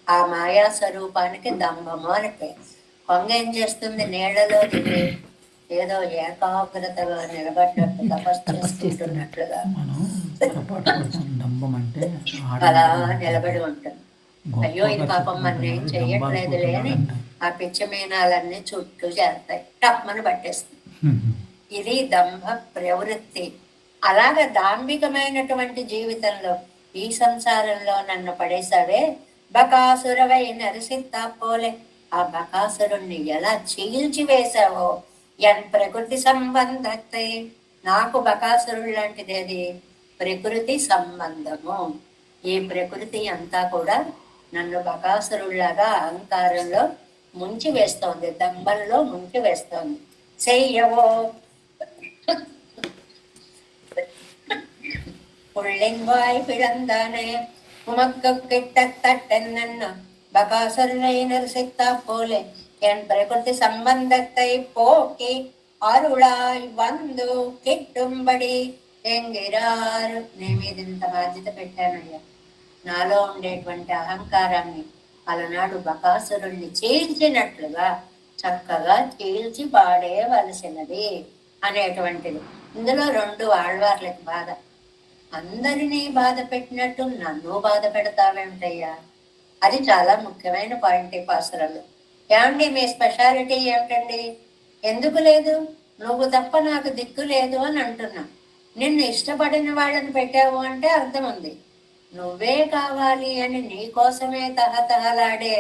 ఆ మాయా స్వరూపానికి దంభము అని పేరు. కొంగ ఏం చేస్తుంది? నీళ్లలో దిగి ఏదో ఏకాగ్రతగా నిలబడ్డట్టు తపస్సు చేసుకుంటున్నట్లుగా అలా నిలబడి ఉంటుంది. అయ్యో ఇది పాపం మన ఏం చెయ్యట్లేదులే అని ఆ పిచ్చి మీనాలన్నీ చుట్టూ చేస్తాయి, టప్మని పట్టేస్తుంది. ఇది దంభ ప్రవృత్తి. అలాగే దాంభికమైనటువంటి జీవితంలో ఈ సంసారంలో నన్ను పడేసావే, బకాసురవై నరసిత్తా పోలే. ఆ బకాసురుణ్ణి ఎలా చీల్చి వేశావో. ఎన్ ప్రకృతి సంబంధతే. నాకు బకాసురుడు లాంటిది అది ప్రకృతి సంబంధము. ఈ ప్రకృతి అంతా కూడా నన్ను బకాసురులాగా అహంకారంలో ముంచి వేస్తోంది, దంభంలో ముంచి వేస్తోంది. చెయ్యవో புள்ளின்வாய் பிளந்தானே உமக்குக்கிட்ட தட்டென்னு பகாசுரனை நரசித்தா போலே என் பிரகிருதி సంబంధத்தை పోకి అరుళాయ్ వందు కిట్టుబడి ఎంగిరారు. నేను మీద ఇంత బాధ్యత పెట్టానయ్యా. నాలో ఉండేటువంటి అహంకారాన్ని అలనాడు బకాసురుణ్ణి చీల్చినట్లుగా చక్కగా చీల్చి పాడేవలసినది అనేటువంటిది. ఇందులో రెండు ఆళ్వార్లకి బాధ. అందరినీ బాధ పెట్టినట్టు నన్ను బాధ పెడతావేమిటయ్యా? అది చాలా ముఖ్యమైన పాయింట్ ఈ పాసురంలో. ఏమండి మీ స్పెషాలిటీ ఏమిటండి? ఎందుకు లేదు? నువ్వు తప్ప నాకు దిక్కు లేదు అని అంటున్నా. నిన్ను ఇష్టపడిన వాళ్ళని పెట్టావు అంటే అర్థం ఉంది. నువ్వే కావాలి అని నీ కోసమే తహతహలాడే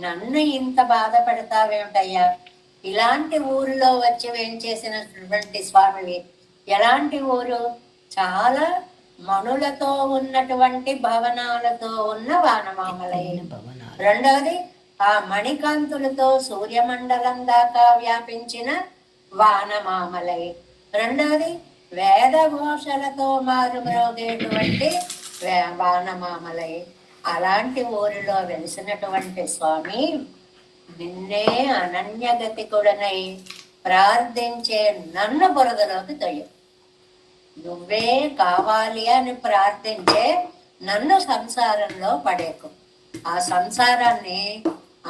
నన్ను ఇంత బాధ పెడతావేమిటయ్యా? ఇలాంటి ఊరిలో వచ్చి ఏం చేసినటువంటి స్వామివి. ఎలాంటి ఊరు? చాలా మణులతో ఉన్నటువంటి భవనాలతో ఉన్న వానమామలైన. రెండవది ఆ మణికాంతులతో సూర్యమండలం దాకా వ్యాపించిన వానమామలై. రెండవది వేదఘోషలతో మారుమ్రోగేటువంటి వానమామలై. అలాంటి ఊరిలో వెలిసినటువంటి స్వామి నిన్నే అనన్యగతికుడనై ప్రార్థించే నన్ను బురదలోకి తొయ్య. నువ్వే కావాలి అని ప్రార్థించే నన్ను సంసారంలో పడేకు. ఆ సంసారాన్ని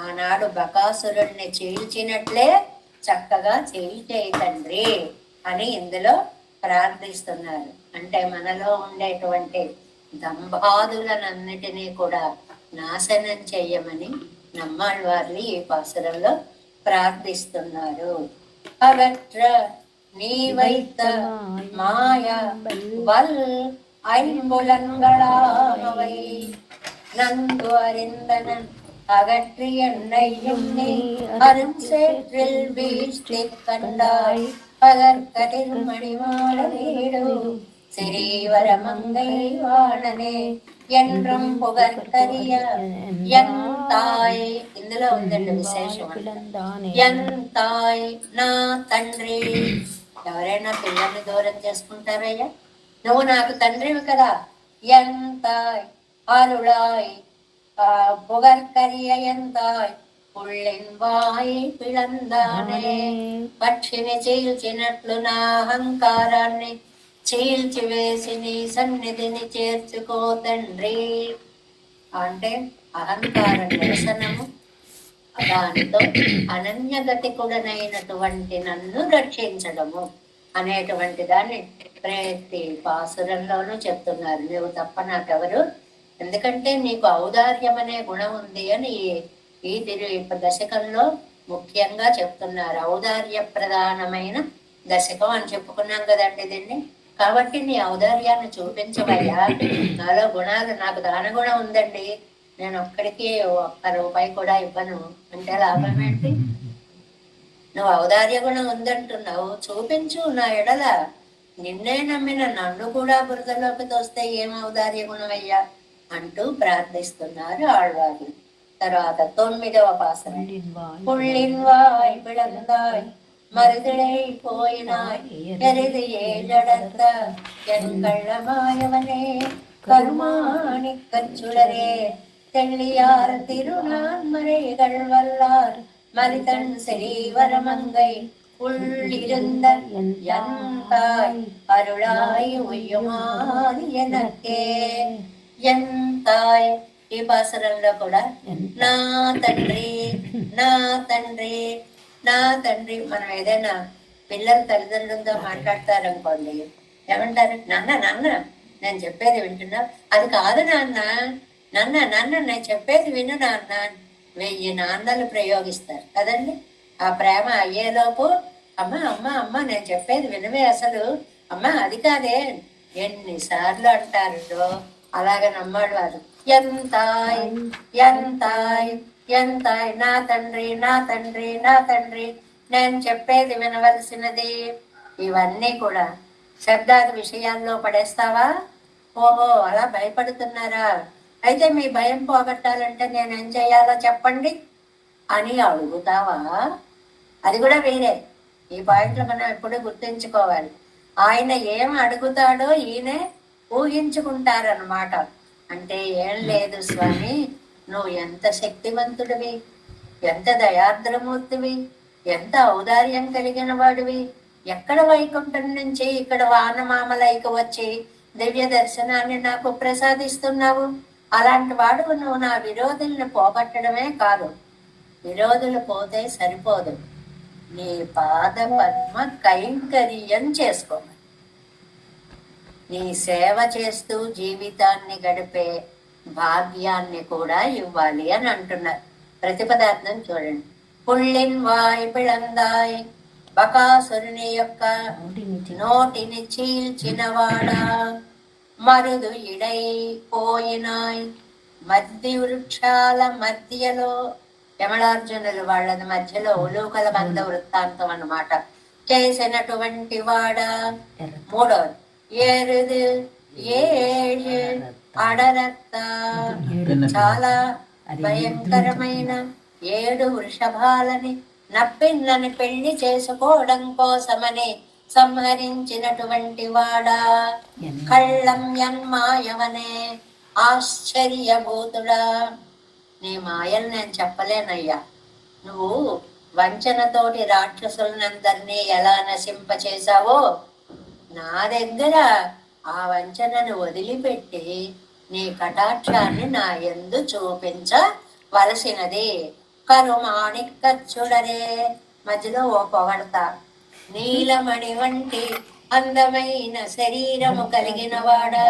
ఆనాడు బకాసురుణ్ణి చీల్చినట్లే చక్కగా చీల్చేయి తండ్రి అని ఇందులో ప్రార్థిస్తున్నారు. అంటే మనలో ఉండేటువంటి దంభాదులనన్నిటినీ కూడా నాశనం చెయ్యమని నమ్మాళ్ళవార్లు ఈ పాసురంలో ప్రార్థిస్తున్నారు. అవట్ర நீ வைத்த மாய வல் ஐம்புலன்களானவை நன்கு அறிந்தனன் அகற்றி என்னையும் நீ அரும் சேற்றில் வீழ்த்தி கண்டாய் பகற்கதிர் மணிமாட வீடு சிறீவர மங்கை வாணனே என்றும் புகற்கரிய என் தாய். ఇందులో ఉందండి విశేషం. ఎన్ తాయ్ నా తండ్రి. ఎవరైనా పిల్లల్ని దూరం చేసుకుంటారయ్యా? నువ్వు నాకు తండ్రివి కదా. ఎన్ తాయ్ అరుళాయ్ புகற்கரிய எந்தாய் పుళ్ళెన్ వాయి పిళందానే. పక్షిని చీల్చినట్లు నా అహంకారాన్ని చీల్చివేసి నీ సన్నిధిని చేర్చుకో తండ్రి. అంటే అహంకార నిరసనము, దానితో అనన్యగతికుడనైనటువంటి నన్ను రక్షించడము అనేటువంటి దాన్ని ప్రతి పాసురంలోనూ చెప్తున్నారు. నువ్వు తప్ప నాకెవరు, ఎందుకంటే నీకు ఔదార్యం అనే గుణం ఉంది అని ఈ దశకంలో ముఖ్యంగా చెప్తున్నారు. ఔదార్య ప్రధానమైన దశకం అని చెప్పుకున్నాం కదండి దీన్ని. కాబట్టి నీ ఔదార్యాన్ని చూపించవయ్యా. నాలో గుణాలు, నాకు దాన గుణం ఉందండి, నేను ఒక్కడికి ఒక్క రూపాయి కూడా ఇవ్వను అంటే లాభం ఏంటి? నువ్వు ఔదార్య గుణం ఉందంటున్నావు, చూపించు నా ఎడల. నిన్నే నమ్మిన నన్ను కూడా బురదలోకి తోస్తే ఏం ఔదార్య గుణం అయ్యా అంటూ ప్రార్థిస్తున్నారు ఆళ్వారు. తర్వాత 9వ పాసరం. పుళ్ళిన్వాయ్ పిళందాయ్ மருதிழை போயினாய் எரிது ஏழடர்த்த என் கள்ளமாயவனே கருமாணி கச்சுடரே தெள்ளியார் திருநான்மறைகள் வல்லார் மரிதன் செறீவரமங்கை உள்ளிருந்த என் தாய் அருளாய் உய்யுமாறு எனக்கே. ఎన్ తాయ్ ఈ పాసరంలో కూడా నా తండ్రి నా తండ్రి నా తండ్రి. మనం ఏదైనా పిల్లలు తల్లిదండ్రులతో మాట్లాడతారనుకోండి, ఏమంటారు? నాన్న నాన్న నేను చెప్పేది వింటున్నా. అది కాదు నాన్న, నాన్న నాన్న నేను చెప్పేది విను నాన్న. 1000 నాన్నలు ప్రయోగిస్తారు కదండి. ఆ ప్రేమ అయ్యేలోపు అమ్మ అమ్మ అమ్మ నేను చెప్పేది వినవే అసలు, అమ్మ అది కాదే, ఎన్నిసార్లు అంటారు. అలాగే నమ్మాడు వారు. ఎంతాయ్ ఎంతాయ్ ఎంతాయ్ నా తండ్రి నా తండ్రి నా తండ్రి, నేను చెప్పేది వినవలసినది. ఇవన్నీ కూడా శబ్దాది విషయాల్లో పడేస్తావా? ఓహో అలా భయపడుతున్నారా? అయితే మీ భయం పోగొట్టాలంటే నేనేం చేయాలో చెప్పండి అని అడుగుతావా? అది కూడా వేరే. ఈ పాయింట్లు మనం ఎప్పుడూ గుర్తుంచుకోవాలి. ఆయన ఏం అడుగుతాడో ఈయనే ఊహించుకుంటారన్నమాట. అంటే ఏం లేదు స్వామి, నువ్వు ఎంత శక్తివంతుడివి, ఎంత దయార్ద్రమూర్తివి, ఎంత ఔదార్యం కలిగిన వాడివి. ఎక్కడ వైకుంఠం నుంచి ఇక్కడ వానమామలైకి వచ్చి దివ్య దర్శనాన్ని నాకు ప్రసాదిస్తున్నావు. అలాంటి వాడు నువ్వు నా విరోధుల్ని పోగొట్టడమే కాదు, విరోధులు పోతే సరిపోదు, నీ పాద పద్మ కైంకర్యం చేసుకో. నీ సేవ చేస్తూ జీవితాన్ని గడిపే భాగ్యాన్ని కూడా ఇవ్వాలి అని అంటున్నారు. ప్రతిపదార్థం చూడండి. పుళ్ళిన్ వాయ్ పిళందాయ్, బకాసురుని యొక్క నోటిని చీల్చినవాడా, మరుదు ఇడై పోయినాయ్ మధ్య వృక్షాల మధ్యలో. యమలార్జునులు వాళ్ళది మధ్యలో ఉలూకల బంధ వృత్తాంతం అన్నమాట. చేసినటువంటి వాడా. 3వది ఎరుదు ఏడు అడరత్త, చాలా భయంకరమైన 7 వృషభాలని నప్పిళ్ళని పెళ్లి చేసుకోవడం కోసమని సంహరించినటువంటి వాడా. కళ్ళం యన్మాయవనే ఆశ్చర్యభూతుడా, నీ మాయలు నేను చెప్పలేనయ్యా. నువ్వు వంచనతోటి రాక్షసులందరినీ ఎలా నశింపచేశావో నా దగ్గర ఆ వంచనను వదిలిపెట్టి నీ కటాక్షాన్ని నా యందు చూపించవలసినది. కరుమాణి కచ్చుడరే, మధ్యలో ఓ పొగడతా. నీలమణి వంటి అందమైన శరీరము కలిగిన వాడా.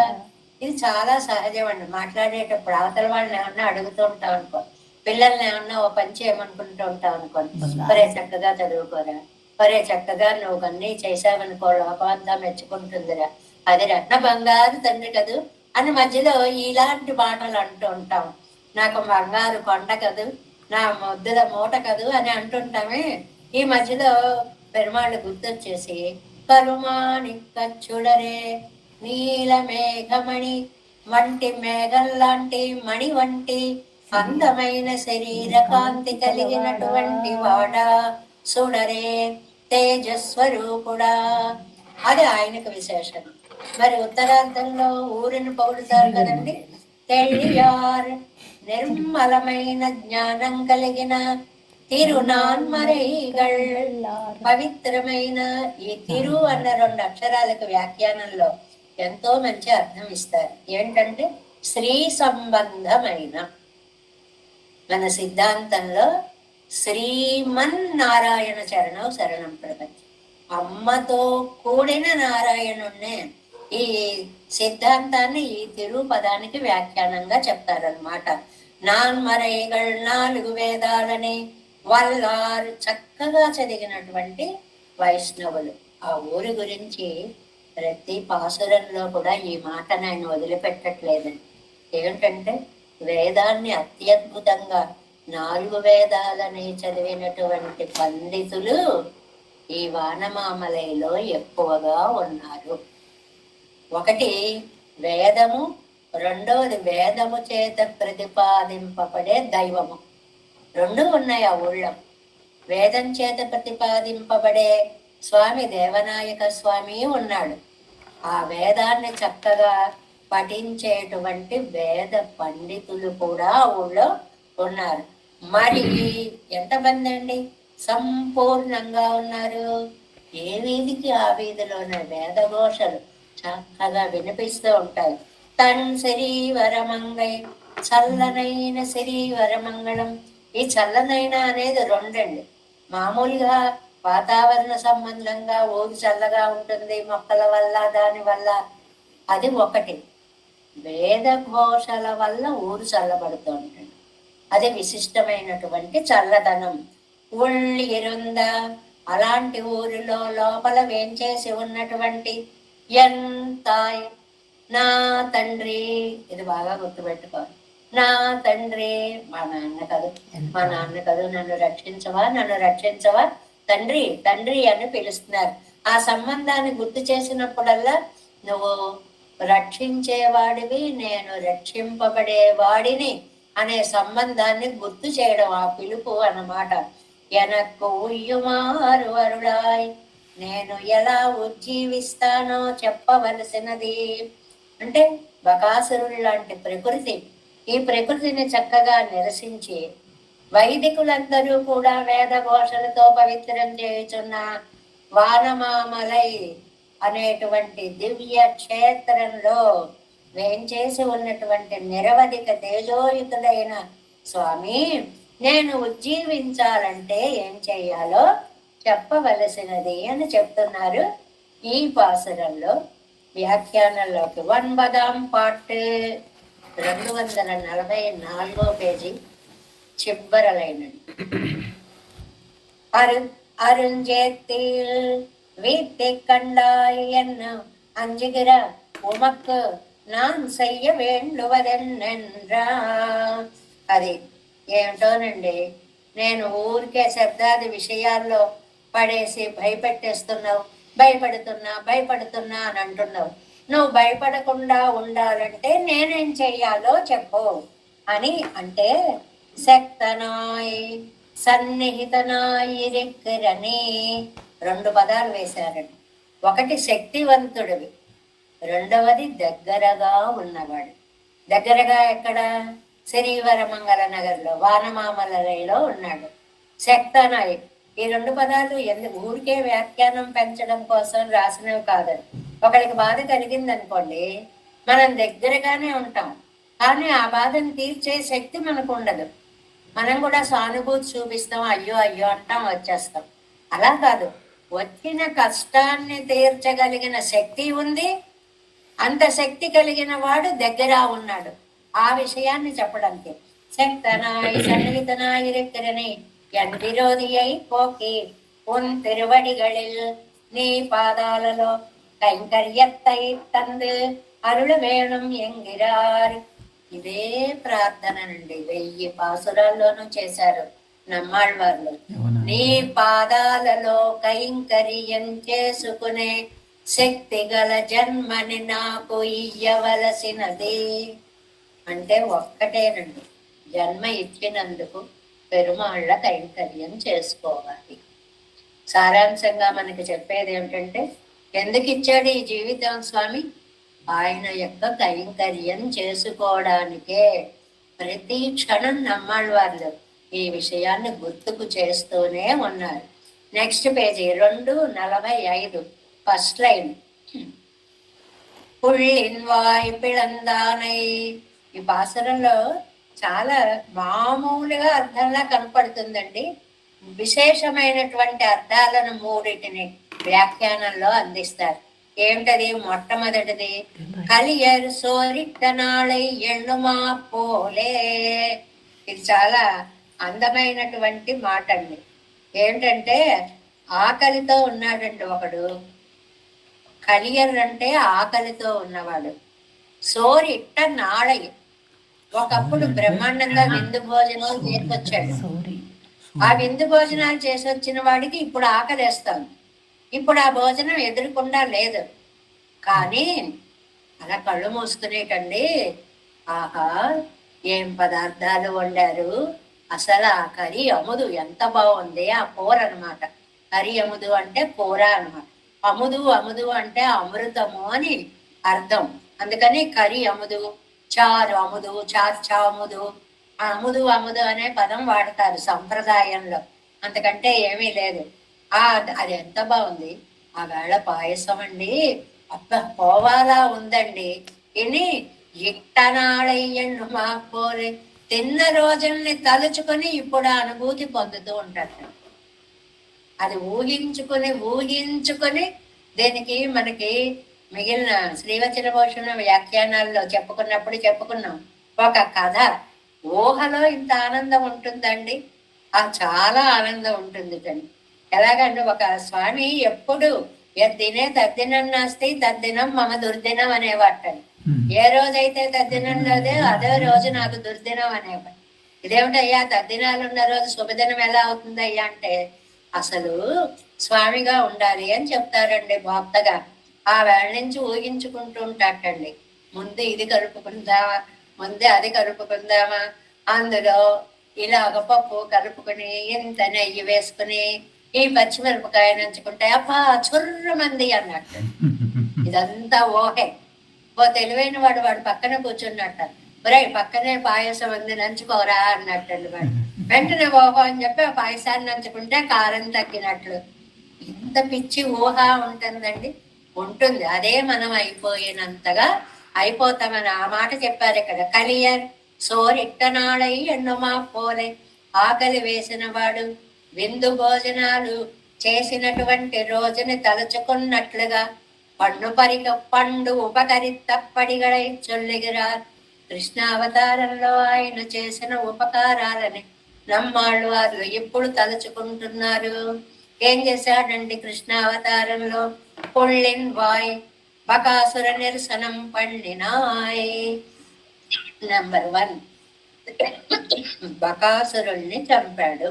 ఇది చాలా సహజం అండి. మాట్లాడేటప్పుడు అవతల వాళ్ళని ఏమన్నా అడుగుతూ ఉంటాం అనుకో, పిల్లల్ని ఏమన్నా ఓ పని చేయమనుకుంటూ ఉంటాం అనుకోండి, ఒరే చక్కగా చదువుకోరా, ఒరే చక్కగా నువ్వు అన్నీ చేసావనుకో లోకమంతా మెచ్చుకుంటుందిరా, అది రత్న బంగారు తండ్రి కదూ అని మధ్యలో ఇలాంటి మాటలు అంటూ ఉంటాం. నాకు బంగారు కొండ కదూ, నా ముద్దుల మూట కదూ అని అంటుంటామే. ఈ మధ్యలో పెరుమాళ్ళు గుర్తొచ్చేసి కరుమాని కచ్చుడరే నీల మేఘమణి వంటి మేఘం లాంటి మణి వంటి అందమైన శరీర కాంతి కలిగినటువంటి వాడా సుడరే తేజస్వరూపుడా. అది ఆయనకు విశేషం. మరి ఉత్తరార్థంలో ఊరిని పొగుడుతారు కదండి. తెళ్ళియార్ నిర్మలమైన జ్ఞానం కలిగిన తిరునాన్మరైగళ్. పవిత్రమైన ఈ తిరు అన్న 2 అక్షరాలకు వ్యాఖ్యానంలో ఎంతో మంచి అర్థం ఇస్తారు. ఏంటంటే శ్రీ సంబంధమైన. మన సిద్ధాంతంలో శ్రీమన్నారాయణ చరణం శరణం ప్రపంచం. అమ్మతో కూడిన నారాయణుణ్ణే ఈ సిద్ధాంతాన్ని ఈ తిరు పదానికి వ్యాఖ్యానంగా చెప్తారనమాట. నాన్మరైగళ్ 4 వేదాలని వల్లారు చక్కగా చదివినటువంటి వైష్ణవులు. ఆ ఊరి గురించి ప్రతి పాసురంలో కూడా ఈ మాటను ఆయన వదిలిపెట్టట్లేదండి. ఏంటంటే వేదాన్ని అత్యద్భుతంగా 4 వేదాలని చదివినటువంటి పండితులు ఈ వానమామలైలో ఎక్కువగా ఉన్నారు. ఒకటి వేదము, రెండవది వేదము చేత ప్రతిపాదింపబడే దైవము. 2 ఉన్నాయి ఆ ఊళ్ళో. వేదం చేత ప్రతిపాదింపబడే స్వామి దేవనాయక స్వామి ఉన్నాడు. ఆ వేదాన్ని చక్కగా పఠించేటువంటి వేద పండితులు కూడా ఊళ్ళో ఉన్నారు. మరి ఎంతమంది అండి? సంపూర్ణంగా ఉన్నారు. ఏ వీధికి ఆ వీధిలోనే వేదఘోషలు చక్కగా వినిపిస్తూ ఉంటాయి. తన్ శరీవరమంగై చల్లనైన శరీవరమంగళం. ఈ చల్లనైన అనేది 2 అండి. మామూలుగా వాతావరణ సంబంధంగా ఊరు చల్లగా ఉంటుంది మొక్కల వల్ల దాని వల్ల, అది ఒకటి. వేద ఘోషల వల్ల ఊరు చల్లబడుతూ ఉంటుంది. అది విశిష్టమైనటువంటి చల్లదనం. ఉళ్ళి ఎరుంద అలాంటి ఊరిలో లోపల వేంచేసి ఉన్నటువంటి ఎంతాయ్ నా తండ్రి. ఇది బాగా గుర్తుపెట్టుకోవాలి. నా తండ్రి మా నాన్న కదూ నన్ను రక్షించవా, నన్ను రక్షించవా తండ్రి తండ్రి అని పిలుస్తున్నారు. ఆ సంబంధాన్ని గుర్తు చేసినప్పుడల్లా నువ్వు రక్షించేవాడివి, నేను రక్షింపబడేవాడిని అనే సంబంధాన్ని గుర్తు చేయడం ఆ పిలుపు అన్నమాట. ఎనక్కు ఉయ్యుమారు అరుడాయ్, నేను ఎలా ఉజ్జీవిస్తానో చెప్పవలసినది. అంటే బకాసురుడు లాంటి ప్రకృతి, ఈ ప్రకృతిని చక్కగా నిరసించి వైదికులందరూ కూడా వేద ఘోషలతో పవిత్రం చేయుచున్న వానమామలై అనేటువంటి దివ్య క్షేత్రంలో వేంచేసి ఉన్నటువంటి నిరవధిక తేజోయుతుడైన స్వామి, నేను ఉజ్జీవించాలంటే ఏం చెయ్యాలో చెప్పవలసినది అని చెప్తున్నారు ఈ పాసురంలో. వ్యాఖ్యానంలోకి 9వ పార్ట్ 244వ పేజీ చిబ్బరలైనది. அருஞ்சேத்தில் வீட்டை கண்டாய் என்ன அஞ்சுகிற உமக்கு நான் செய்ய వేండువదెన్నెన్రా. అది ఏమిటోనండి, నేను ఊరికే శబ్దాది విషయాల్లో పడేసి భయపడుతున్నా అని అంటున్నావు. నువ్వు భయపడకుండా ఉండాలంటే నేనేం చెయ్యాలో చెప్పు అని అంటే, శక్తనాయ్ సన్నిహితనాయి రెక్కరని 2 పదాలు వేశారండి. ఒకటి శక్తివంతుడివి, రెండవది దగ్గరగా ఉన్నవాడు. దగ్గరగా ఎక్కడ? శరీవరమంగళ నగర్లో వానమామలలో ఉన్నాడు. శక్తనాయ్. ఈ 2 పదాలు ఊరికే వ్యాఖ్యానం పెంచడం కోసం రాసినవి కాదని. ఒకరికి బాధ కలిగింది అనుకోండి, మనం దగ్గరగానే ఉంటాం, కానీ ఆ బాధను తీర్చే శక్తి మనకు ఉండదు. మనం కూడా సానుభూతి చూపిస్తాం, అయ్యో అయ్యో అంటాం, వచ్చేస్తాం. అలా కాదు, వచ్చిన కష్టాన్ని తీర్చగలిగిన శక్తి ఉంది. అంత శక్తి కలిగిన వాడు దగ్గర ఉన్నాడు. ఆ విషయాన్ని చెప్పడానికి శక్తనాయి సన్నిహితనాయి రెక్కరని ఎందిరోధియై పోకి ఉన్ తిరువడిகளில் నీ పాదాలలో కైంకర్యత్తై తందు అరుళ వేణం ఎంగిరార్. ఇదే ప్రార్థనండి 1000 పాసురాల్లోనూ చేశారు నమ్మాళ్ళవార్లు. నీ పాదాలలో కైంకర్యం చేసుకునే శక్తి గల జన్మని నాకు ఇయ్యవలసినది. అంటే ఒక్కటేనండి, జన్మ ఇచ్చినందుకు పెరుమాళ్ళ కైంకర్యం చేసుకోవాలి. సారాంశంగా మనకి చెప్పేది ఏమిటంటే, ఎందుకు ఇచ్చాడు ఈ జీవితం స్వామి? ఆయన యొక్క కైంకర్యం చేసుకోవడానికే. ప్రతి క్షణం నమ్మాళ్ళవార్లు ఈ విషయాన్ని గుర్తుకు చేస్తూనే ఉన్నారు. Next page 2:45 first line. పుళ్ళిన్వాయ్ పిళందానై. ఈ పాసురంలో చాలా మామూలుగా అర్థంలా కనపడుతుందండి. విశేషమైనటువంటి అర్థాలను 3 వ్యాఖ్యానంలో అందిస్తారు. ఏమిటది? మొట్టమొదటిది కలియర్ సోరిట్టనాళై ఎళ్ళుమా పోలే. ఇది చాలా అందమైనటువంటి మాట అండి. ఏంటంటే ఆకలితో ఉన్నాడండి ఒకడు. కలియర్ అంటే ఆకలితో ఉన్నవాడు. సోరిట్ట నాళై, ఒకప్పుడు బ్రహ్మాండంగా విందు భోజనాలు చేసొచ్చాడు. ఆ విందు భోజనాలు చేసి వచ్చిన వాడికి ఇప్పుడు ఆకలేస్తాం. ఇప్పుడు ఆ భోజనం ఎదురుకుండా లేదు. కానీ అలా కళ్ళు మూసుకునేటండి, ఆహా ఏం పదార్థాలు వండారు, అసలు ఆ కర్రీ అముదు ఎంత బాగుంది. ఆ కూర అనమాట. కర్రీ అముదు అంటే కూర అనమాట. అముదు అముదు అంటే అమృతము అని అర్థం. అందుకని కర్రీ అముదు, చారు అముదు, చాముదు, అముదు అముదు అనే పదం వాడతారు సంప్రదాయంలో. అంతకంటే ఏమీ లేదు. అది ఎంత బాగుంది. ఆ వేళ పాయసం అండి, అబ్బ పోవాలా ఉందండి. ఇని ఇట్టనాళయ్యండు మా పోలే. తిన్న రోజుల్ని తలుచుకొని ఇప్పుడు అనుభూతి పొందుతూ ఉంటాడు. అది ఊహించుకొని దీనికి మనకి మిగిలిన శ్రీవచన భూషణ వ్యాఖ్యానాల్లో చెప్పుకున్నాం. ఒక కథ, ఊహలో ఇంత ఆనందం ఉంటుందండి. చాలా ఆనందం ఉంటుంది కండి. ఎలాగంటే ఒక స్వామి ఎప్పుడు దినే తద్దినం నాస్తి తద్దినం మమ దుర్దినం అనేవాటండి. ఏ రోజైతే తద్దినం లేదే అదే రోజు నాకు దుర్దినం అనేవాడు. ఇదేమిటయ్యా తద్దినాలు ఉన్న రోజు శుభదినం ఎలా అవుతుందయ్యా అంటే, అసలు స్వామిగా ఉండాలి అని చెప్తారండి భక్తగా. ఆ వేళ నుంచి ఊహించుకుంటూ ఉంటాటండి. ముందు ఇది కలుపుకుందామా, ముందే అది కలుపుకుందామా, అందులో ఇలాగ పప్పు కలుపుకొని ఇంత నెయ్యి వేసుకుని ఈ పచ్చిమిరపకాయ నంచుకుంటే అబ్బా చుర్రమంది అన్నట్టు. ఇదంతా ఓహే. తెలివైన వాడు పక్కన కూర్చున్నట్ట, ఒరే పక్కనే పాయసం ఉంది నంచుకోరా అన్నట్టండి. వాడు వెంటనే ఓహో అని చెప్పి ఆ పాయసాన్ని నంచుకుంటే కారం తగ్గినట్లు. ఇంత పిచ్చి ఊహ ఉంటుందండి. ఉంటుంది. అదే మనం అయిపోయినంతగా అయిపోతామని ఆ మాట చెప్పారు ఇక్కడ. కలియర్ సోరిట్టనాళై ఎన్నుమా పోలే. ఆకలి వేసిన వాడు విందు భోజనాలు చేసినటువంటి రోజుని తలుచుకున్నట్లుగా పండు ఉపకరి తప్పడిగడై చొల్లిగిరా. కృష్ణావతారంలో ఆయన చేసిన ఉపకారాలని నమ్మాళ్ళు వారు ఇప్పుడు తలుచుకుంటున్నారు. ఏం చేశాడండి కృష్ణావతారంలో? పుళ్ళిన్ వాయ్ బకాసుర నిరసనం పండినాయ్. నెంబర్ 1, బకాసురుల్ని చంపాడు.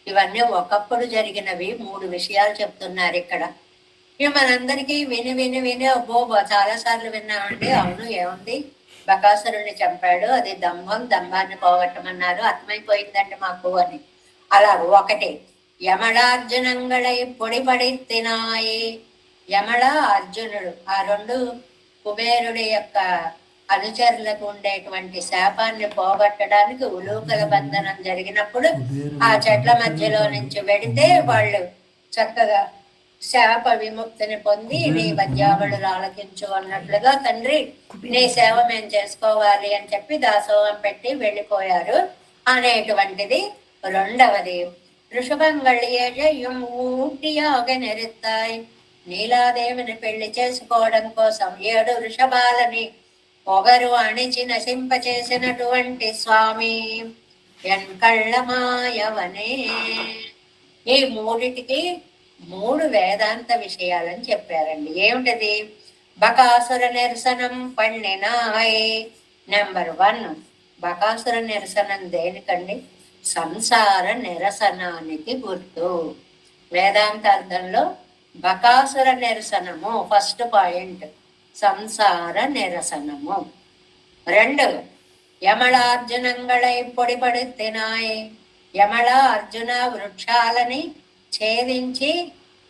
ఇవన్నీ ఒకప్పుడు జరిగినవి. 3 విషయాలు చెప్తున్నారు ఇక్కడ. ఇవి మనందరికీ విని అబ్బో చాలా సార్లు విన్నామండి. అవును, ఏముంది, బకాసురుణ్ణి చంపాడు, అది దంభాన్ని పోగొట్టమన్నారు, అర్థమైపోయిందండి మాకు అని. అలా ఒకటి యమళార్జునంగళై పొడిపడి తినాయి. యమళ అర్జునుడు, ఆ 2 కుబేరుడి యొక్క అనుచరులకు ఉండేటువంటి శాపాన్ని పోగొట్టడానికి ఉలూకల బంధనం జరిగినప్పుడు ఆ చెట్ల మధ్యలో నుంచి వెడితే వాళ్ళు చక్కగా శాప విముక్తిని పొంది నీ పద్యావళులు ఆలకించు అన్నట్లుగా తండ్రి నీ సేవ మేము చేసుకోవాలి అని చెప్పి దాసోహం పెట్టి వెళ్ళిపోయారు అనేటువంటిది. 2వది ఋషభంగళియం ఊటియాగ నెరుతాయి. నీలాదేవిని పెళ్లి చేసుకోవడం కోసం 7 వృషభాలని పొగరు అణిచి నశింపచేసినటువంటి స్వామి ఎన్కళ్ళమాయవనే. ఈ 3టికి 3 వేదాంత విషయాలని చెప్పారండి. ఏమిటది? బకాసుర నిరసనం పండినాయ్. నెంబర్ 1 బకాసుర నిరసనం దేనికండి? సంసార నిరసనానికి గుర్తు. వేదాంతార్థంలో బకాసుర నిరసనము ఫస్ట్ పాయింట్, సంసార నిరసనము. 2 యమళార్జునంగళై పొడిపడుతినాయే. యమళ అర్జున వృక్షాలని ఛేదించి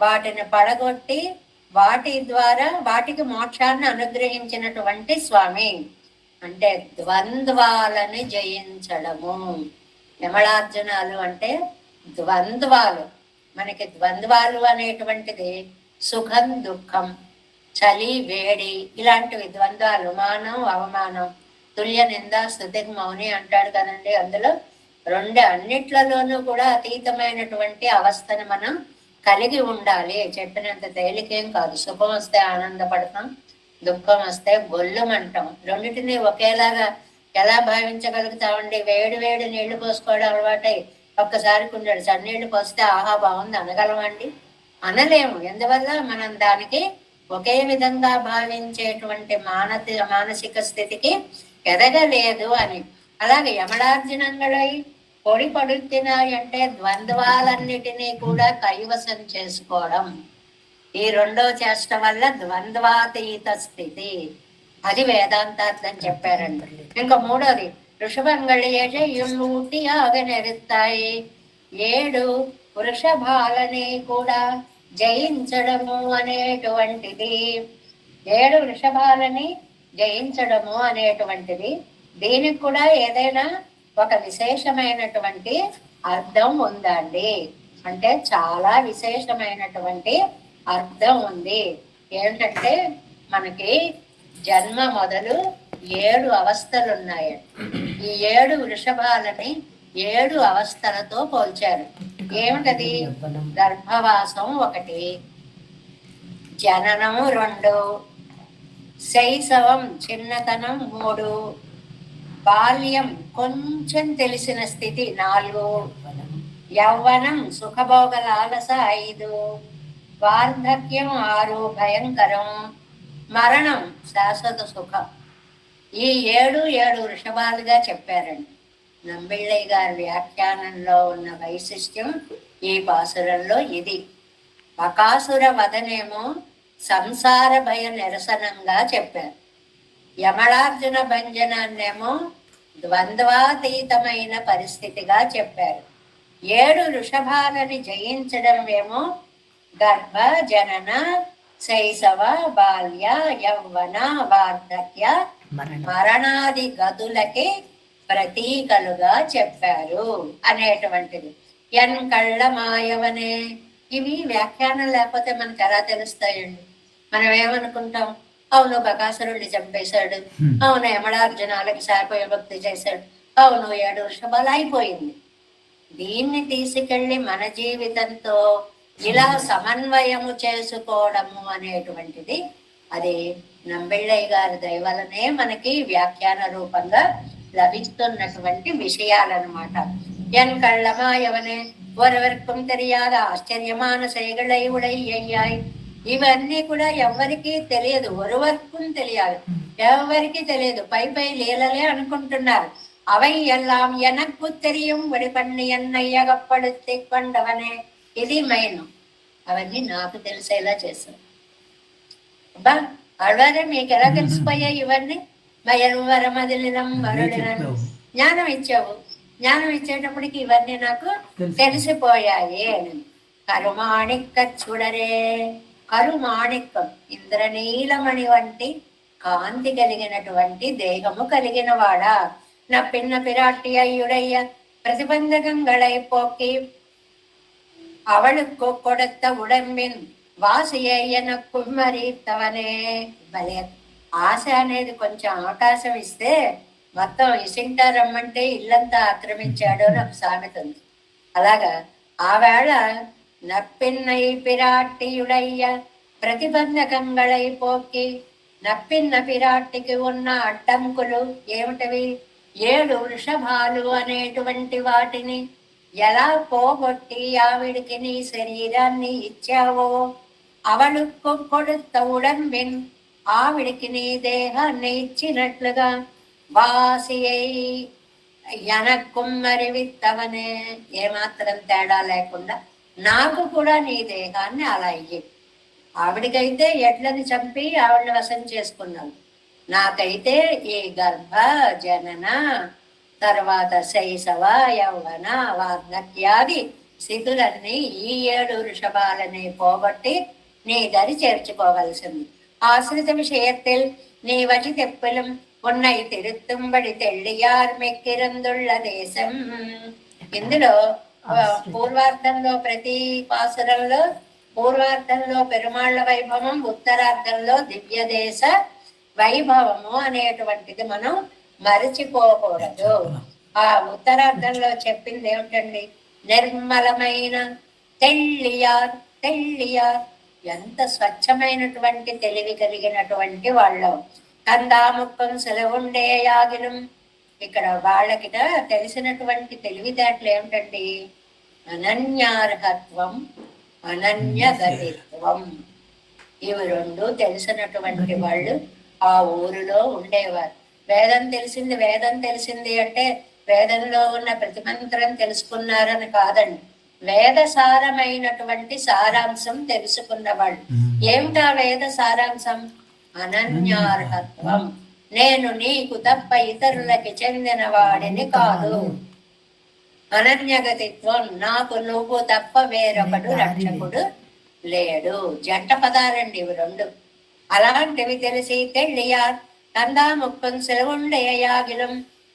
వాటిని పడగొట్టి వాటి ద్వారా వాటికి మోక్షాన్ని అనుగ్రహించినటువంటి స్వామి. అంటే ద్వంద్వాలని జయించడము. యమళార్జునాలు అంటే ద్వంద్వాలు. మనకి ద్వంద్వాలు అనేటువంటిది సుఖం దుఃఖం, చలి వేడి, ఇలాంటివి ద్వంద్వాలు. మానం అవమానం, తుల్య నింద స్తుతికి మౌని అంటాడు కదండి. అందులో అన్నిట్లలోనూ కూడా అతీతమైనటువంటి అవస్థను మనం కలిగి ఉండాలి. చెప్పినంత తేలికేం కాదు. సుఖం వస్తే ఆనందపడతాం, దుఃఖం వస్తే గొల్లుమంటాం. రెండింటినీ ఒకేలాగా ఎలా భావించగలుగుతామండి? వేడి వేడి నీళ్లు పోసుకోవడం అలవాటై ఒక్కసారి కుండడు చన్నీళ్లు పోస్తే ఆహా బాగుంది అనగలమండి? అనలేము. ఎందువల్ల మనం దానికి ఒకే విధంగా భావించేటువంటి మానసిక స్థితికి ఎదగలేదు అని. అలాగే యమళార్జునంగళై పొడి పడుతున్నాయి అంటే ద్వంద్వాలన్నిటినీ కూడా కైవసం చేసుకోవడం. ఈ 2వ చేష్ట వల్ల ద్వంద్వాతీత స్థితి, అది వేదాంతార్థం చెప్పారండి. ఇంకా 3వది వృషభంగళూటి ఆగనెరుతాయి. 7 వృషభాలని కూడా జయించడము అనేటువంటిది. 7 వృషభాలని జయించడము అనేటువంటిది. దీనికి కూడా ఏదైనా ఒక విశేషమైనటువంటి అర్థం ఉందండి. అంటే చాలా విశేషమైనటువంటి అర్థం ఉంది. ఏంటంటే మనకి జన్మ మొదలు 7 అవస్థలు ఉన్నాయి. ఈ 7 వృషభాలని 7 అవస్థలతో పోల్చారు. ఏమిటది? గర్భవాసం 1, జననం 2, శైశవం చిన్నతనం 3, బాల్యం కొంచెం తెలిసిన స్థితి 4, యవ్వనం సుఖభోగ లాలస 5, వార్ధక్యం 6 భయంకరం, మరణం శాశ్వత సుఖం. ఈ 7 వృషభాలుగా చెప్పారండి. నంబిళ్ళయ్య గారి వ్యాఖ్యానంలో ఉన్న వైశిష్ట్యం ఈ పాసురంలో ఇది. బకాసుర వదనేమో సంసార భయ నిరసనంగా చెప్పారు. యమళార్జున భంజనాన్నేమో ద్వంద్వాతీతమైన పరిస్థితిగా చెప్పారు. 7 వృషభాలని జయించడం ఏమో గర్భ జనన శైశవ బాల్య యవ్వన వార్ధక్య మరణాది గతులకి ప్రతీకలుగా చెప్పారు అనేటువంటిది. కళ్ళ మాయవనే. ఇవి వ్యాఖ్యానం లేకపోతే మనకు ఎలా తెలుస్తాయండి? మనం ఏమనుకుంటాం? అవును బకాసురుడిని చంపేశాడు, అవును యమళార్జునాలకి శాపవిభక్తి చేశాడు, అవును 7 వృషభాలు అయిపోయింది. దీన్ని తీసుకెళ్ళి మన జీవితంతో ఇలా సమన్వయము చేసుకోవడము అనేటువంటిది అది నంబిళ్ళయ్య గారి దయవలనే మనకి వ్యాఖ్యాన రూపంగా లభిస్తున్నటువంటి విషయాలన్నమాట. కళ్ళమాయవనే ఒరవర్కం తెలియాల ఆశ్చర్యమాన సైగళై ఉడయ్యాయి. ఇవన్నీ కూడా ఎవరికి తెలియదు. ఒరువర్కం తెలియాలి, ఎవరికి తెలియదు. పై లీలలే అనుకుంటున్నారు. అவை ఎల్లాం ఎనక్కు తెలియం వడిపండి ఎన్నయ్యగప్పడుతి కొండవనే. ఇది మెయిన్. అవన్నీ నాకు తెలిసేలా చేశాను. అబ్బా అడవారే మీకు ఎలా తెలిసిపోయాయి ఇవన్నీ? మయరువరమదిలినం వరుడినం. జ్ఞానం ఇచ్చావు. జ్ఞానం ఇచ్చేటప్పటికి ఇవన్నీ నాకు తెలిసిపోయాయి అని. కరుమాణిక్క చూడరే. కరుమాణిక్కం ఇంద్రనీలమణి వంటి కాంతి కలిగినటువంటి దేహము కలిగిన వాడా. నా పిన్న పిరాటి అయ్యుడయ్య ప్రతిబంధకంగళై పోకి அவளுக்கு கொடுத்த உடம்பின் వాసియన కుమ్మరితవనే. భలే ఆశ అనేది కొంచెం అవకాశం ఇస్తే మొత్తం ఇసింటా రమ్మంటే ఇల్లంతా ఆక్రమించాడు అని ఒక సామెత ఉంది. అలాగా ఆవేళ నప్పిన్నై పిరాటియుడయ్య ప్రతిబంధకంగళై పోకి. నప్పిన్న పిరాటికి ఉన్న అడ్డంకులు ఏమిటవి? 7 వృషభాలు అనేటువంటి వాటిని ఎలా పోగొట్టి ఆవిడికి నీ శరీరాన్ని ఇచ్చావో, అవளுக்கு கொடுத்த உடம்பின் ఆవిడికి నీ దేహాన్ని ఇచ్చినట్లుగా వాసియై ఎనక్కుమ్మరి విత్తవనే, ఏమాత్రం తేడా లేకుండా నాకు కూడా నీ దేహాన్ని అలా ఇయ్యి. ఆవిడికైతే ఎడ్లని చంపి ఆవిడని వశం చేసుకున్నాను, నాకైతే ఈ గర్భ జనన తర్వాత శైశవ యౌవన వార్ధక్యాది స్థితులన్నీ ఈ 7 వృషభాలని పోగొట్టి నీ దరి చేర్చుకోవలసింది. ఆశ్రిత విషయத்தில் நீ வழி தெப்பிலும் உன்னை திருத்தும்படி தெள்ளிయార్ మెక్కిరందుళ్ళ దేశం. ఇందులో పూర్వార్థంలో ప్రతి పాసురంలో పూర్వార్థంలో పెరుమాళ్ల వైభవం, ఉత్తరార్థంలో దివ్య దేశ వైభవము అనేటువంటిది మనం మరచిపోకూడదు. ఆ ఉత్తరార్థంలో చెప్పింది ఏమిటండి? నిర్మలమైన తెల్లియార్. తెల్లియార్ ఎంత స్వచ్ఛమైనటువంటి తెలివి కలిగినటువంటి వాళ్ళం. కందాముక్కం సెలవుండే యాగినం. ఇక్కడ వాళ్ళకి తెలిసినటువంటి తెలివితేటలు ఏమిటండి? అనన్యార్హత్వం, అనన్యగతిత్వం. ఇవి రెండు తెలిసినటువంటి వాళ్ళు ఆ ఊరిలో ఉండేవారు. వేదం తెలిసింది వేదం తెలిసింది అంటే వేదంలో ఉన్న ప్రతి మంత్రం తెలుసుకున్నారని కాదండి, వేద సారమైనటువంటి సారాంశం తెలుసుకున్న వాళ్ళు. ఏమిటా వేద సారాంశం? అనన్యార్హత్వం. నేను నీకు తప్ప ఇతరులకి చెందిన వాడిని కాదు. అనన్యగతిత్వం, నాకు నువ్వు తప్ప వేరొకడు రక్షకుడు లేడు. జంట పదాలండి ఇవి రెండు. అలాంటివి తెలిసి తెళ్ళియార్ కందాముక్కం సెలవుండే యాగిలం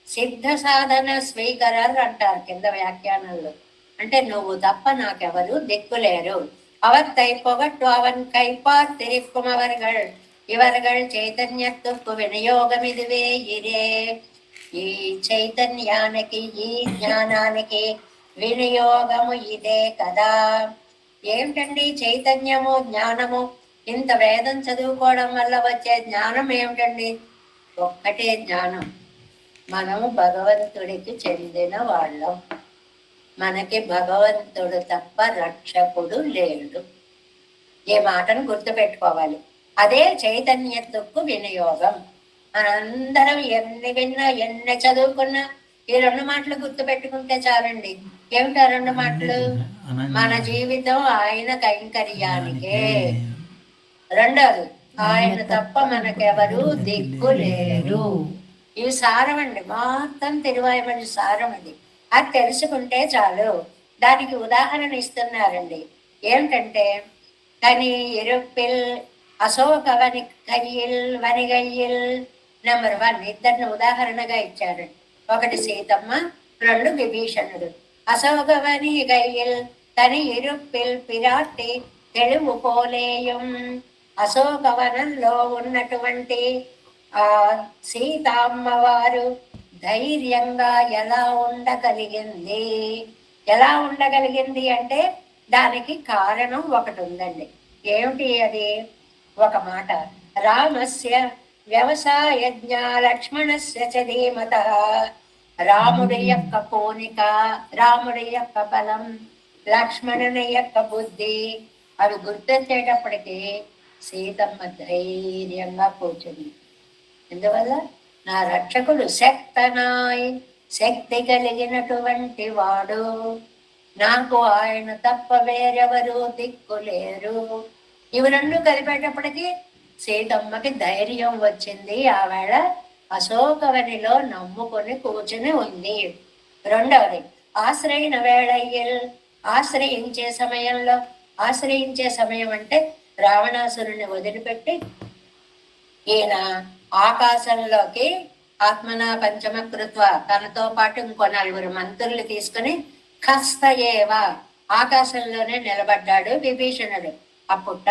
సిద్ధ సాధన స్వీకరర్ అంటారు కింద వ్యాఖ్యానంలో. అంటే నువ్వు తప్ప నాకెవరు దిక్కులేరు. அவத்தை புகட்டு அவன் கைப்பார் திரிக்கும் அவர்கள் இவர்கள் చైతన్యత్తుకు వినియోగం ఇదివే ఇరే. ఈ చైతన్యానికి ఈ జ్ఞానానికి వినియోగము ఇదే కదా. ఏమిటండి చైతన్యము జ్ఞానము? ఇంత వేదం చదువుకోవడం వల్ల వచ్చే జ్ఞానం ఏమిటండి? ఒక్కటే జ్ఞానం, మనము భగవంతుడికి చెందిన వాళ్ళం, మనకి భగవంతుడు తప్ప రక్షకుడు లేడు. ఈ మాటను గుర్తుపెట్టుకోవాలి. అదే చైతన్యత్తుకు వినియోగం. మనందరం ఎన్ని విన్నా ఎన్ని చదువుకున్నా ఈ 2 మాటలు గుర్తు పెట్టుకుంటే చాలండి. ఏమిటా 2 మాటలు? మన జీవితం ఆయన కైంకర్యానికే. రెండోది, ఆయన తప్ప మనకెవరు దిక్కు లేరు. ఇవి సారం అండి, మొత్తం తిరువాయుమని సారం ఇది. అది తెలుసుకుంటే చాలు. దానికి ఉదాహరణ ఇస్తున్నారండి. ఏమిటంటే కని ఇరుప్పిల్ అశోక కయ్యిల్ వనిగయ్యిల్. నెంబర్ 1 ఇద్దరిని ఉదాహరణగా ఇచ్చారండి. ఒకటి సీతమ్మ, 2 విభీషణుడు. అశోకవని గయ్యిల్ తని ఇరుప్పిల్ పిరాట్టి తెలుగు పోలేయం. అశోకవనంలో ఉన్నటువంటి ఆ సీతమ్మవారు ధైర్యంగా ఎలా ఉండగలిగింది? ఎలా ఉండగలిగింది అంటే దానికి కారణం ఒకటి ఉందండి. ఏమిటి అది? ఒక మాట, రామస్య వ్యవసాయజ్ఞ లక్ష్మణస్య చ ధీమతః. రాముడి యొక్క కోనిక, రాముడి యొక్క బలం, లక్ష్మణుని యొక్క బుద్ధి అవి గుర్తొచ్చేటప్పటికి సీతమ్మ ధైర్యంగా కూర్చుంది. ఎందువల్ల? నా రక్షకుడు శక్తనాయ్, శక్తి కలిగినటువంటి వాడు, నాకు ఆయన తప్ప వేరెవరు దిక్కులేరు. ఇవి 2 కలిపేటప్పటికి సీతమ్మకి ధైర్యం వచ్చింది. ఆవేళ అశోకవనిలో నమ్ముకొని కూర్చుని ఉంది. రెండవది, ఆశ్రయిన వేళయ్యల్. ఆశ్రయించే సమయంలో, ఆశ్రయించే సమయం అంటే రావణాసురుని వదిలిపెట్టి ఈయన ఆకాశంలోకి ఆత్మనా పంచమ కృత్వ తనతో పాటు ఇంకో 4 మంత్రులు తీసుకుని కస్తయేవ ఆకాశంలోనే నిలబడ్డాడు విభీషణుడు. అప్పుట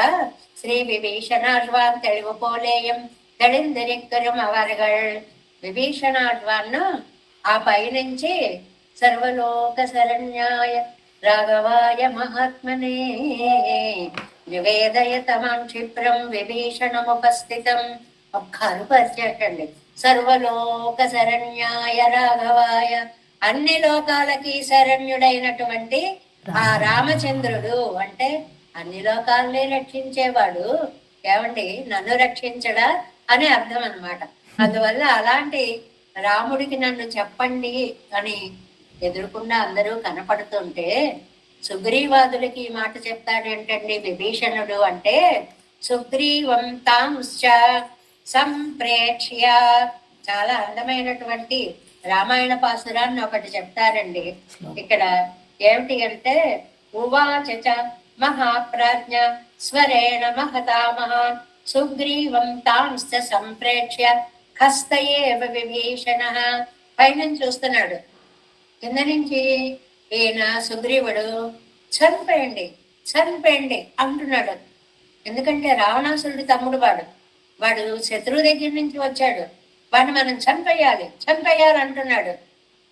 శ్రీ విభీషణాழ்వాన్ தெளிவு போலேயும் தெளிந்திருக்கும் அவர்கள். విభీషణాழ்వాన్ ఆ పైనుంచి సర్వలోక శరణ్యాయ రాఘవాయ మహాత్మనే నివేదయతమాం క్షిప్రం విభీషణముపస్థితం. ఒక్క అరుపరిచేటండి. సర్వలోక శరణ్యాయ రాఘవాయ, అన్ని లోకాలకి శరణ్యుడైనటువంటి ఆ రామచంద్రుడు అంటే అన్ని లోకాలని రక్షించేవాడు. ఏమండి, నన్ను రక్షించడా అని అర్థం అన్నమాట. అందువల్ల అలాంటి రాముడికి నన్ను చెప్పండి అని ఎదురుకుండా అందరూ కనపడుతుంటే సుగ్రీవాదులకి ఈ మాట చెప్తాడేంటండి విభీషణుడు అంటే, సుగ్రీవం తాంశ్చ సంప్రేక్ష్య. చాలా అందమైనటువంటి రామాయణ పాసురాన్ని ఒకటి చెప్తారండి ఇక్కడ. ఏమిటి అంటే, ఉవాచ మహాప్రాజ్ఞ స్వరేణ మహతామహ సుగ్రీవం తాంశ్చ సంప్రేక్ష్య హస్తయేవ విభీషణ. పైనుంచి చూస్తున్నాడు, కింద నుంచి ఈయన సుగ్రీవుడు చనిపోయండి చనిపోయండి అంటున్నాడు. ఎందుకంటే రావణాసురుడి తమ్ముడు వాడు శత్రువు దగ్గర నుంచి వచ్చాడు, వాడిని మనం చంపేయాలి అంటున్నాడు.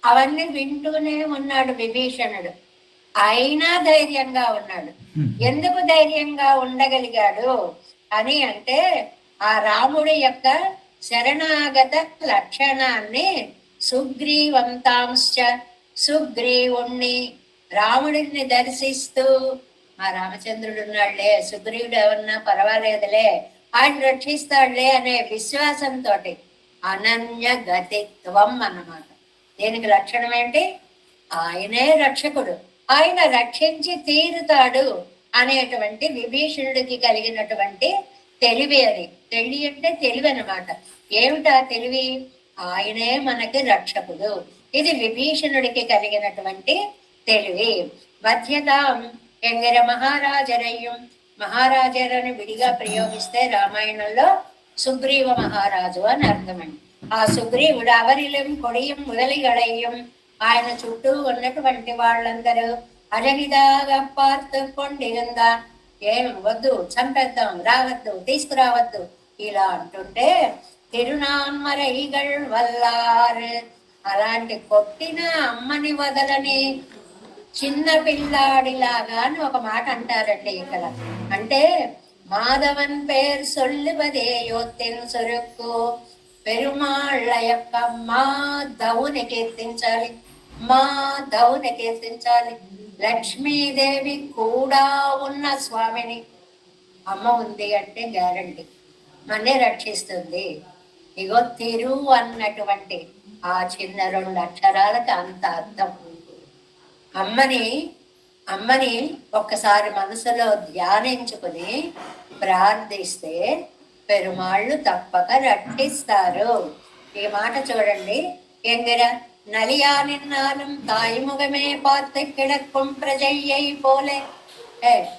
అవన్నీ వింటూనే ఉన్నాడు విభీషణుడు. అయినా ధైర్యంగా ఉన్నాడు. ఎందుకు ధైర్యంగా ఉండగలిగాడు అని అంటే, ఆ రాముడి యొక్క శరణాగత లక్షణాన్ని సుగ్రీవంతాంశ్చ, సుగ్రీవుణ్ణి రాముడిని దర్శిస్తూ, మా రామచంద్రుడు ఉన్నాడులే, సుగ్రీవుడు ఎవరన్నా పర్వాలేదులే, ఆయన రక్షిస్తాడులే అనే విశ్వాసంతో అనన్య గతిత్వం అన్నమాట. దీనికి లక్షణం ఏంటి? ఆయనే రక్షకుడు, ఆయన రక్షించి తీరుతాడు అనేటువంటి విభీషణుడికి కలిగినటువంటి తెలివి. అది తెలివి అంటే తెలివి అన్నమాట. ఏమిటా తెలివి? ఆయనే మనకి రక్షకుడు. ఇది విభీషణుడికి కలిగినటువంటి తెలివి. మధ్యతాం ఎంగర మహారాజరయ్యం. మహారాజరని విడిగా ప్రయోగిస్తే రామాయణంలో సుగ్రీవ మహారాజు అని అర్థమండి. ఆ సుగ్రీవుడు అవరిలం కొడియం ముదలిగడయ్యం. ఆయన చుట్టూ ఉన్నటువంటి వాళ్ళందరూ అజగిదాగా పార్తు కొండిగందా, ఏం వద్దు, చంపేద్దాం, రావద్దు, తీసుకురావద్దు ఇలా అంటుంటే, తిరునాన్మరైగళ్ వల్లారు, అలాంటి కొట్టిన అమ్మని వదలని చిన్న పిల్లాడిలాగా అని ఒక మాట అంటారండి ఇక్కడ. అంటే మాధవన్ పేరు సొల్లువదే యోత్తిన్ సురుక్కు, పెరుమాళ్ళ యొక్క మాధవుని కీర్తించాలి, మాధవుని కీర్తించాలి. లక్ష్మీదేవి కూడా ఉన్న స్వామిని, అమ్మ ఉంది అంటే గ్యారంటీ మన్నే రక్షిస్తుంది. ఇగో తిరు అన్నటువంటి ఆ చిన్న 2 అక్షరాలకు అంత అర్థం. అమ్మని ఒక్కసారి మనసులో ధ్యానించుకుని ప్రార్థిస్తే పెరుమాళ్ళు తప్పక రక్షిస్తారు. ఈ మాట చూడండి. ఎంగిర నలియా నిన్నాలం తాయిముగమే పాత్ర కిడక్కుం ప్రజయ్యై పోలే.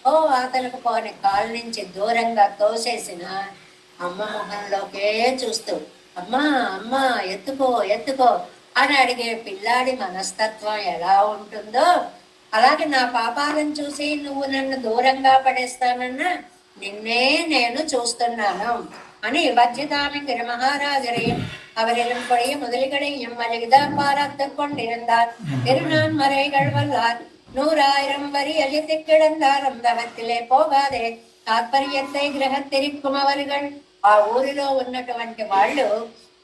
ఓ అతనికి పోని కాళ్ళ నుంచి దూరంగా తోసేసిన అమ్మ ముఖంలోకే చూస్తూ అమ్మా అమ్మా ఎత్తుకో అని అడిగే పిల్లాడి మనస్తత్వం ఎలా ఉంటుందో, అలాగే నా పాపాలను చూసి నువ్వు నన్ను దూరంగా పడేస్తానన్నా నిన్నే నేను చూస్తున్నాను అని வஜ்ஜதாமிங்கிற மகாராஜரையும் அவரிலும் கொடைய முதலிகளையும் அழகிதா பாராத்து கொண்டிருந்தார். திருநான் மறைகள் வல்லார் 100,000 வரி அழித்து கிடந்தாலும் தவத்திலே போகாதே తాత్పర్యத்தை గ్రహతిరిక్కుమ అవరుగల్. ఆ ఊరిలో ఉన్నటువంటి వాళ్ళు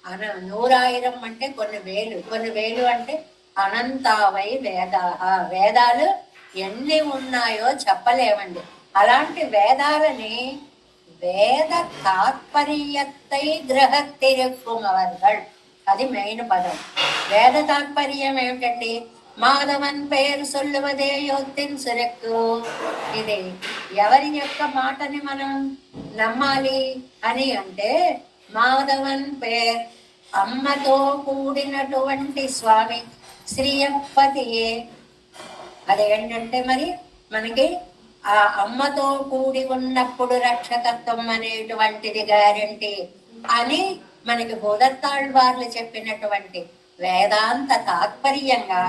100,000 అంటే కొన్ని వేలు అంటే అనంతావై వేదాలు ఎన్ని ఉన్నాయో చెప్పలేమండి. అలాంటి వేదాలని వేద తాత్పర్యத்தை గ్రహతిరిక్కుమ అవరుగల్, అది మెయిన్ పదం. వేద తాత్పర్యం ఏమిటండి? మాధవన్ పేరు సొల్లువదే యోత్తిన్ సురెక్కు. ఇది ఎవరి యొక్క మాటని మనం నమ్మాలి అని అంటే, మాధవన్ పేరు అమ్మతో కూడినటువంటి స్వామి శ్రీయపతియే. అదేంటంటే మరి మనకి ఆ అమ్మతో కూడి ఉన్నప్పుడు రక్షకత్వం అనేటువంటిది గ్యారంటీ అని మనకి భూదత్తాళ్వార్లు చెప్పినటువంటి வேதாந்த தாத்பரியங்கா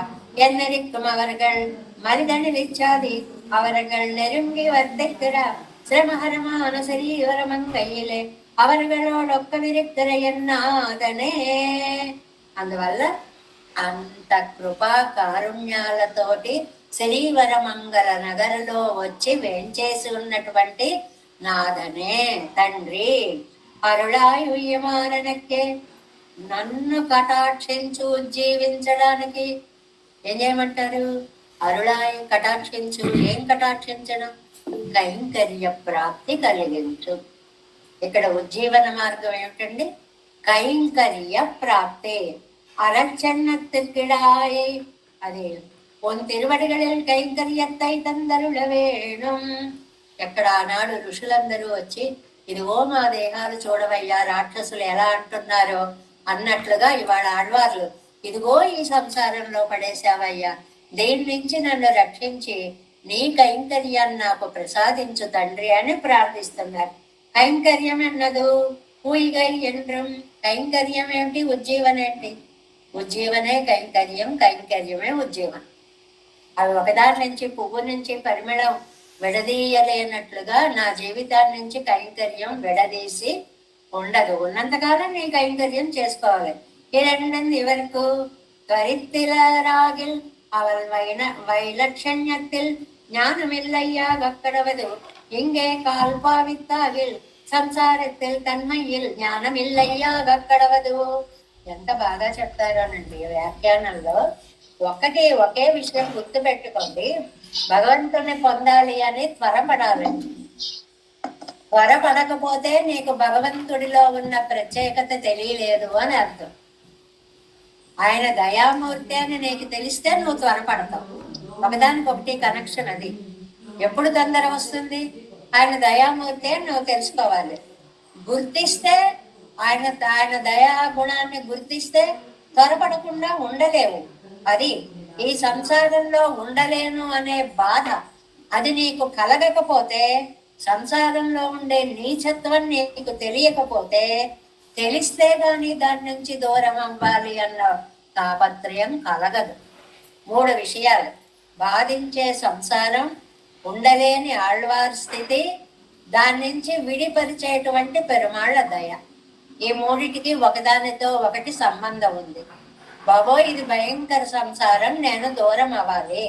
என்னிருக்கும் அவர்கள் மனிதனில் இச்சாதி அவர்கள் நெருங்கி வர்த்திக்கிறார் சிரமஹரமான శరీరమంగైలే అవరుగలోడొక్కవిరిక్కిర ఎన్నాదనే. అందువల్ల అంత కృపా కారుణ్యాలతోటి శ్రీవరమంగళ నగరలో వచ్చి వేంచేసి ఉన్నటువంటి నాదనే తండ్రి అరుళాయి ఉయ్యమాననక్కే, నన్ను కటాక్షించు జీవించడానికి. ఏం చేయమంటారు? అరుళాయి కటాక్షించు. ఏం కటాక్షించడం? కైంకర్య ప్రాప్తి కలిగించు. ఇక్కడ ఉజ్జీవన మార్గం ఏమిటండి? కైంకర్య ప్రాప్తి. அறச்சன்னத்துக்கிடாயை அது பொன் திருవడిகளில் కైంకర్యత్తై తందరుల వేణుం. ఎక్కడ ఆనాడు ఋషులందరూ వచ్చి ఇదిగో మా దేహాలు చూడవయ్యా రాక్షసులు ఎలా అంటున్నారో అన్నట్లుగా ఇవాళ ఆళ్వార్లు ఇదిగో ఈ సంసారంలో పడేశావయ్యా, దేని నుంచి నన్ను రక్షించి నీ కైంకర్యాన్ని నాకు ప్రసాదించు తండ్రి అని ప్రార్థిస్తున్నారు. కైంకర్యం అన్నదు ఊయిగై ఎండ్రం. కైంకర్యం ఏమిటి? ఉజ్జీవన ఏంటి? ఉజ్జీవనే కైంకర్యం, కైంకర్యమే ఉజ్జీవనం. అవి ఒకదాని నుంచి పువ్వు నుంచి పరిమళం విడదీయలేనట్లుగా నా జీవితాన్ని నుంచి కైంకర్యం విడదీసి ఉండదు. ఉన్నంతకాలం నీ కైంకర్యం చేసుకోవాలి. இரண்டும் இவர்க்கு கரித்திலராகில் அவள் வைலட்சண்யத்தில் ஞானமில்லையாகக்கடவது இங்கே కాల్పావిత్తాగిల్ సంసారத்தில் తన్మయ్యిల్ జ్ఞానమిల్లయ్యాగక్కడవదు. ఎంత బాగా చెప్తారోనండి వ్యాఖ్యానంలో. ఒకే విషయం గుర్తు పెట్టుకోండి, భగవంతుని పొందాలి అని త్వరపడాలి. త్వరపడకపోతే నీకు భగవంతుడిలో ఉన్న ప్రత్యేకత తెలియలేదు అని అర్థం. ఆయన దయామూర్తి అని నీకు తెలిస్తే నువ్వు త్వరపడతావు. ఒకదానికొకటి కనెక్షన్ అది. ఎప్పుడు తొందర వస్తుంది? ఆయన దయామూర్తి అని నువ్వు తెలుసుకోవాలి. గుర్తిస్తే ఆయన దయా గుణాన్ని గుర్తిస్తే త్వరపడకుండా ఉండలేవు. అది ఈ సంసారంలో ఉండలేను అనే బాధ అది నీకు కలగకపోతే, సంసారంలో ఉండే నీచత్వం నీకు తెలియకపోతే, తెలిస్తే గాని దాని నుంచి దూరం అవ్వాలి అన్న తాపత్రయం కలగదు. 3 విషయాలు: బాధించే సంసారం, ఉండలేని ఆళ్వార్ స్థితి, దాని నుంచి విడిపరిచేటువంటి పెరుమాళ్ల దయ. ఈ 3టికి ఒకదానితో ఒకటి సంబంధం ఉంది. బాబో ఇది భయంకర సంసారం, నేను దూరం అవ్వాలి.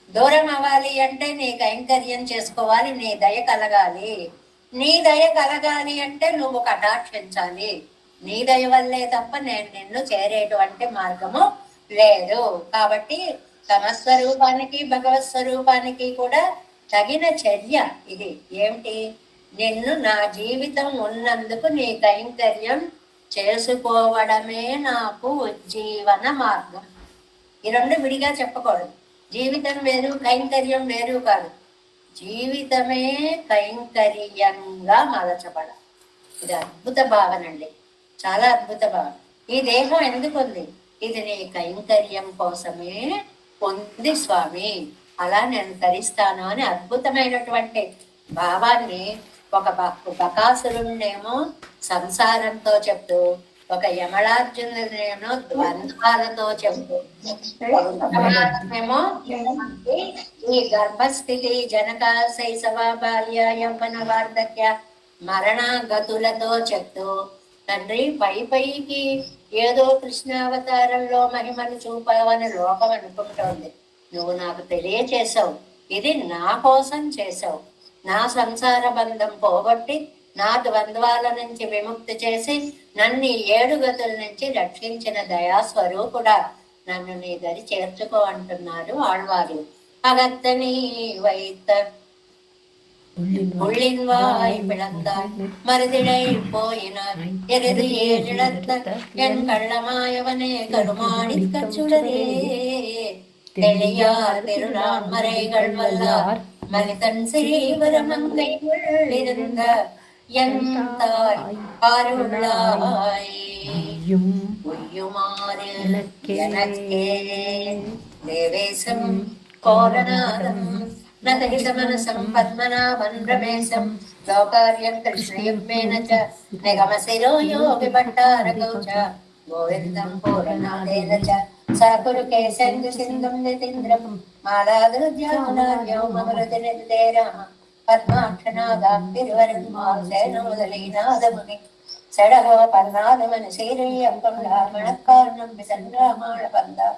దూరం అవ్వాలి అంటే నీ కైంకర్యం చేసుకోవాలి, నీ దయ కలగాలి. నీ దయ కలగాలి అంటే నువ్వు కటాక్షించాలి. నీ దయ వల్లే తప్ప నేను నిన్ను చేరేటువంటి మార్గము లేదు. కాబట్టి సమస్వరూపానికి భగవత్ స్వరూపానికి కూడా తగిన చర్య ఇది. ఏమిటి? నిన్ను నా జీవితం ఉన్నందుకు నీ కైంకర్యం చేసుకోవడమే నాకు ఉజ్జీవన మార్గం. ఈ 2 విడిగా చెప్పకూడదు. జీవితం వేరు, కైంకర్యం వేరు కాదు. జీవితమే కైంకర్యంగా మలచబడాలి. ఇది అద్భుత భావన అండి, చాలా అద్భుత భావన. ఈ దేహం ఎందుకు ఉంది? ఇది నీ కైంకర్యం కోసమే ఉంది స్వామి, అలా నేను తరిస్తాను అని అద్భుతమైనటువంటి భావాన్ని ఒక బకాసురుణ్ణేమో సంసారంతో చెప్తూ, ఒక యమళార్జునునేమో ద్వంద్వాలతో చెప్తూ, ఏమో ఈ గర్భస్థితి, జనక, శైశవ, బాల్య, యవ్వన, వార్ధక్య, మరణ గతులతో చెప్తూ, తండ్రి పైకి ఏదో కృష్ణావతారంలో మహిమను చూపావని లోకం అనుకుంటోంది. నువ్వు నాకు తెలియచేసావు, ఇది నా కోసం చేసావు. నా సంసార బంధం పోగొట్టి నా ద్వంద్వాల నుంచి విముక్తి చేసి నన్ను 7 గతుల నుంచి రక్షించిన దయాస్వరూపుడా, నన్ను నీ దరి చేర్చుకో అంటున్నారు ఆళ్వారు. అగత్తని వైత உள்ளின்வாய் பிளந்தாய் மருதிடை போயினார் எருது ஏழிடத்த என் கள்ளமாயவனே கருமாடி கச்சுடரே தெளியார் திருநான்மறைகள் வல்லார் மனிதன் ஸ்ரீவரமங்கை உள்ளிருந்த என் தாய் அருளாய் உய்யுமாறு எனக்கே தேவேசம் கோரநாதம் నహితమనసం పద్మనాభం రమేశం లోకార్యం కృష్ణయుగ్మేన చ నిగమశిరో యోగి భట్టారకౌ చ గోవిందం పూర్ణనాథేన చ సాకురు కేశంజ సింధుం నితీంద్రం మాలాదృద్యామునార్యౌ మమృతి నిదే రామ పద్మాక్షనాదాప్తిరివరం మాసేన முதலீநாதமுனி சடகோ பன்னாதமன சீரையப்பம் ராமணக்காரணம் விசன்றாமாள பந்தா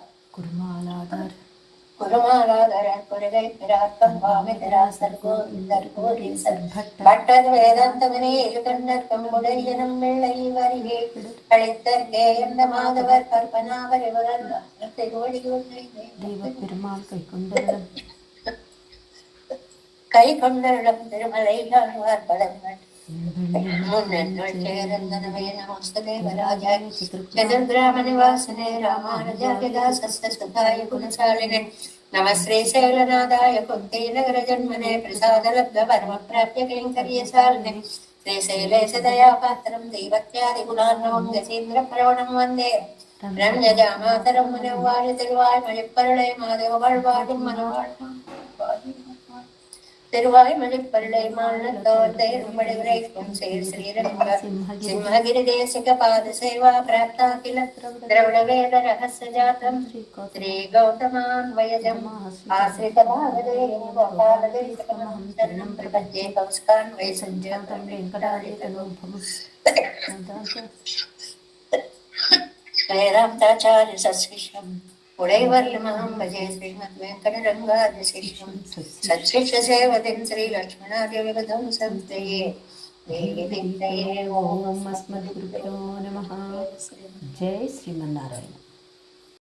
குருமாலாதார் குருகை பிரார்த்தம் வாமி பிராசர் கோவிந்தர் கோரீசர் பட்டர் வேதாந்தமனே இருகண்ணர்க்கம் உடையனம் வெள்ளை வரிகே அழைத்தற்கே எந்த மாதவர் கற்பனாவர் இவரல் கோடி தெய்வ பெருமாள் கை கொண்டருடம் திருமலை காணுவார் பலங்கள் मुन्नन्नोच्चैरन्दनवे नमोऽस्तु देवराजाय चतुर्ग्रामनिवासिने रामानुजाय दासस्तुताय गुणशालिने नमः श्रीशैलनाथाय कुन्तीनगरजन्मने प्रसादलब्धपरमप्राप्य कैङ्कर्यशालिने श्रीशैलेशदयापात्रं दैवत्यादिगुणार्णवं गजेन्द्रप्रवणं वन्दे रम्यजामातरं मुनिवाय तिरुवाय्मळिप्परुळै माधववाழ்வாடும் மனவாழ்வாடும் திருவாய்மொழிப்பள்ளை மாநிலத்தோர்தேர்மடிவுரைக்கும் சேர் ஸ்ரீரங்க சிம்மகிரிதேசிக பாத சேவா பிராப்தாகில திரவிடவேத ரகசிய ஜாதம் ஸ்ரீ கௌதமான்வயஜம் ஆசிரித பாகதேவம் சரணம் பிரபஞ்சே கௌஸ்கான் வை சஞ்சாதம் வெங்கடாதிதனோபம் வேதாந்தாச்சார்ய சஸ்விஷம் उडैवर्यमहं भजे श्रीमद्वेङ्कटरङ्गादिशिष्यं सत्शिष्यसेवतिं श्रीलक्ष्मणादिविबुधं संस्तये देवी विद्महे ॐ अस्मद्गुरुभ्यो नमः। जय श्रीमन्नारायण।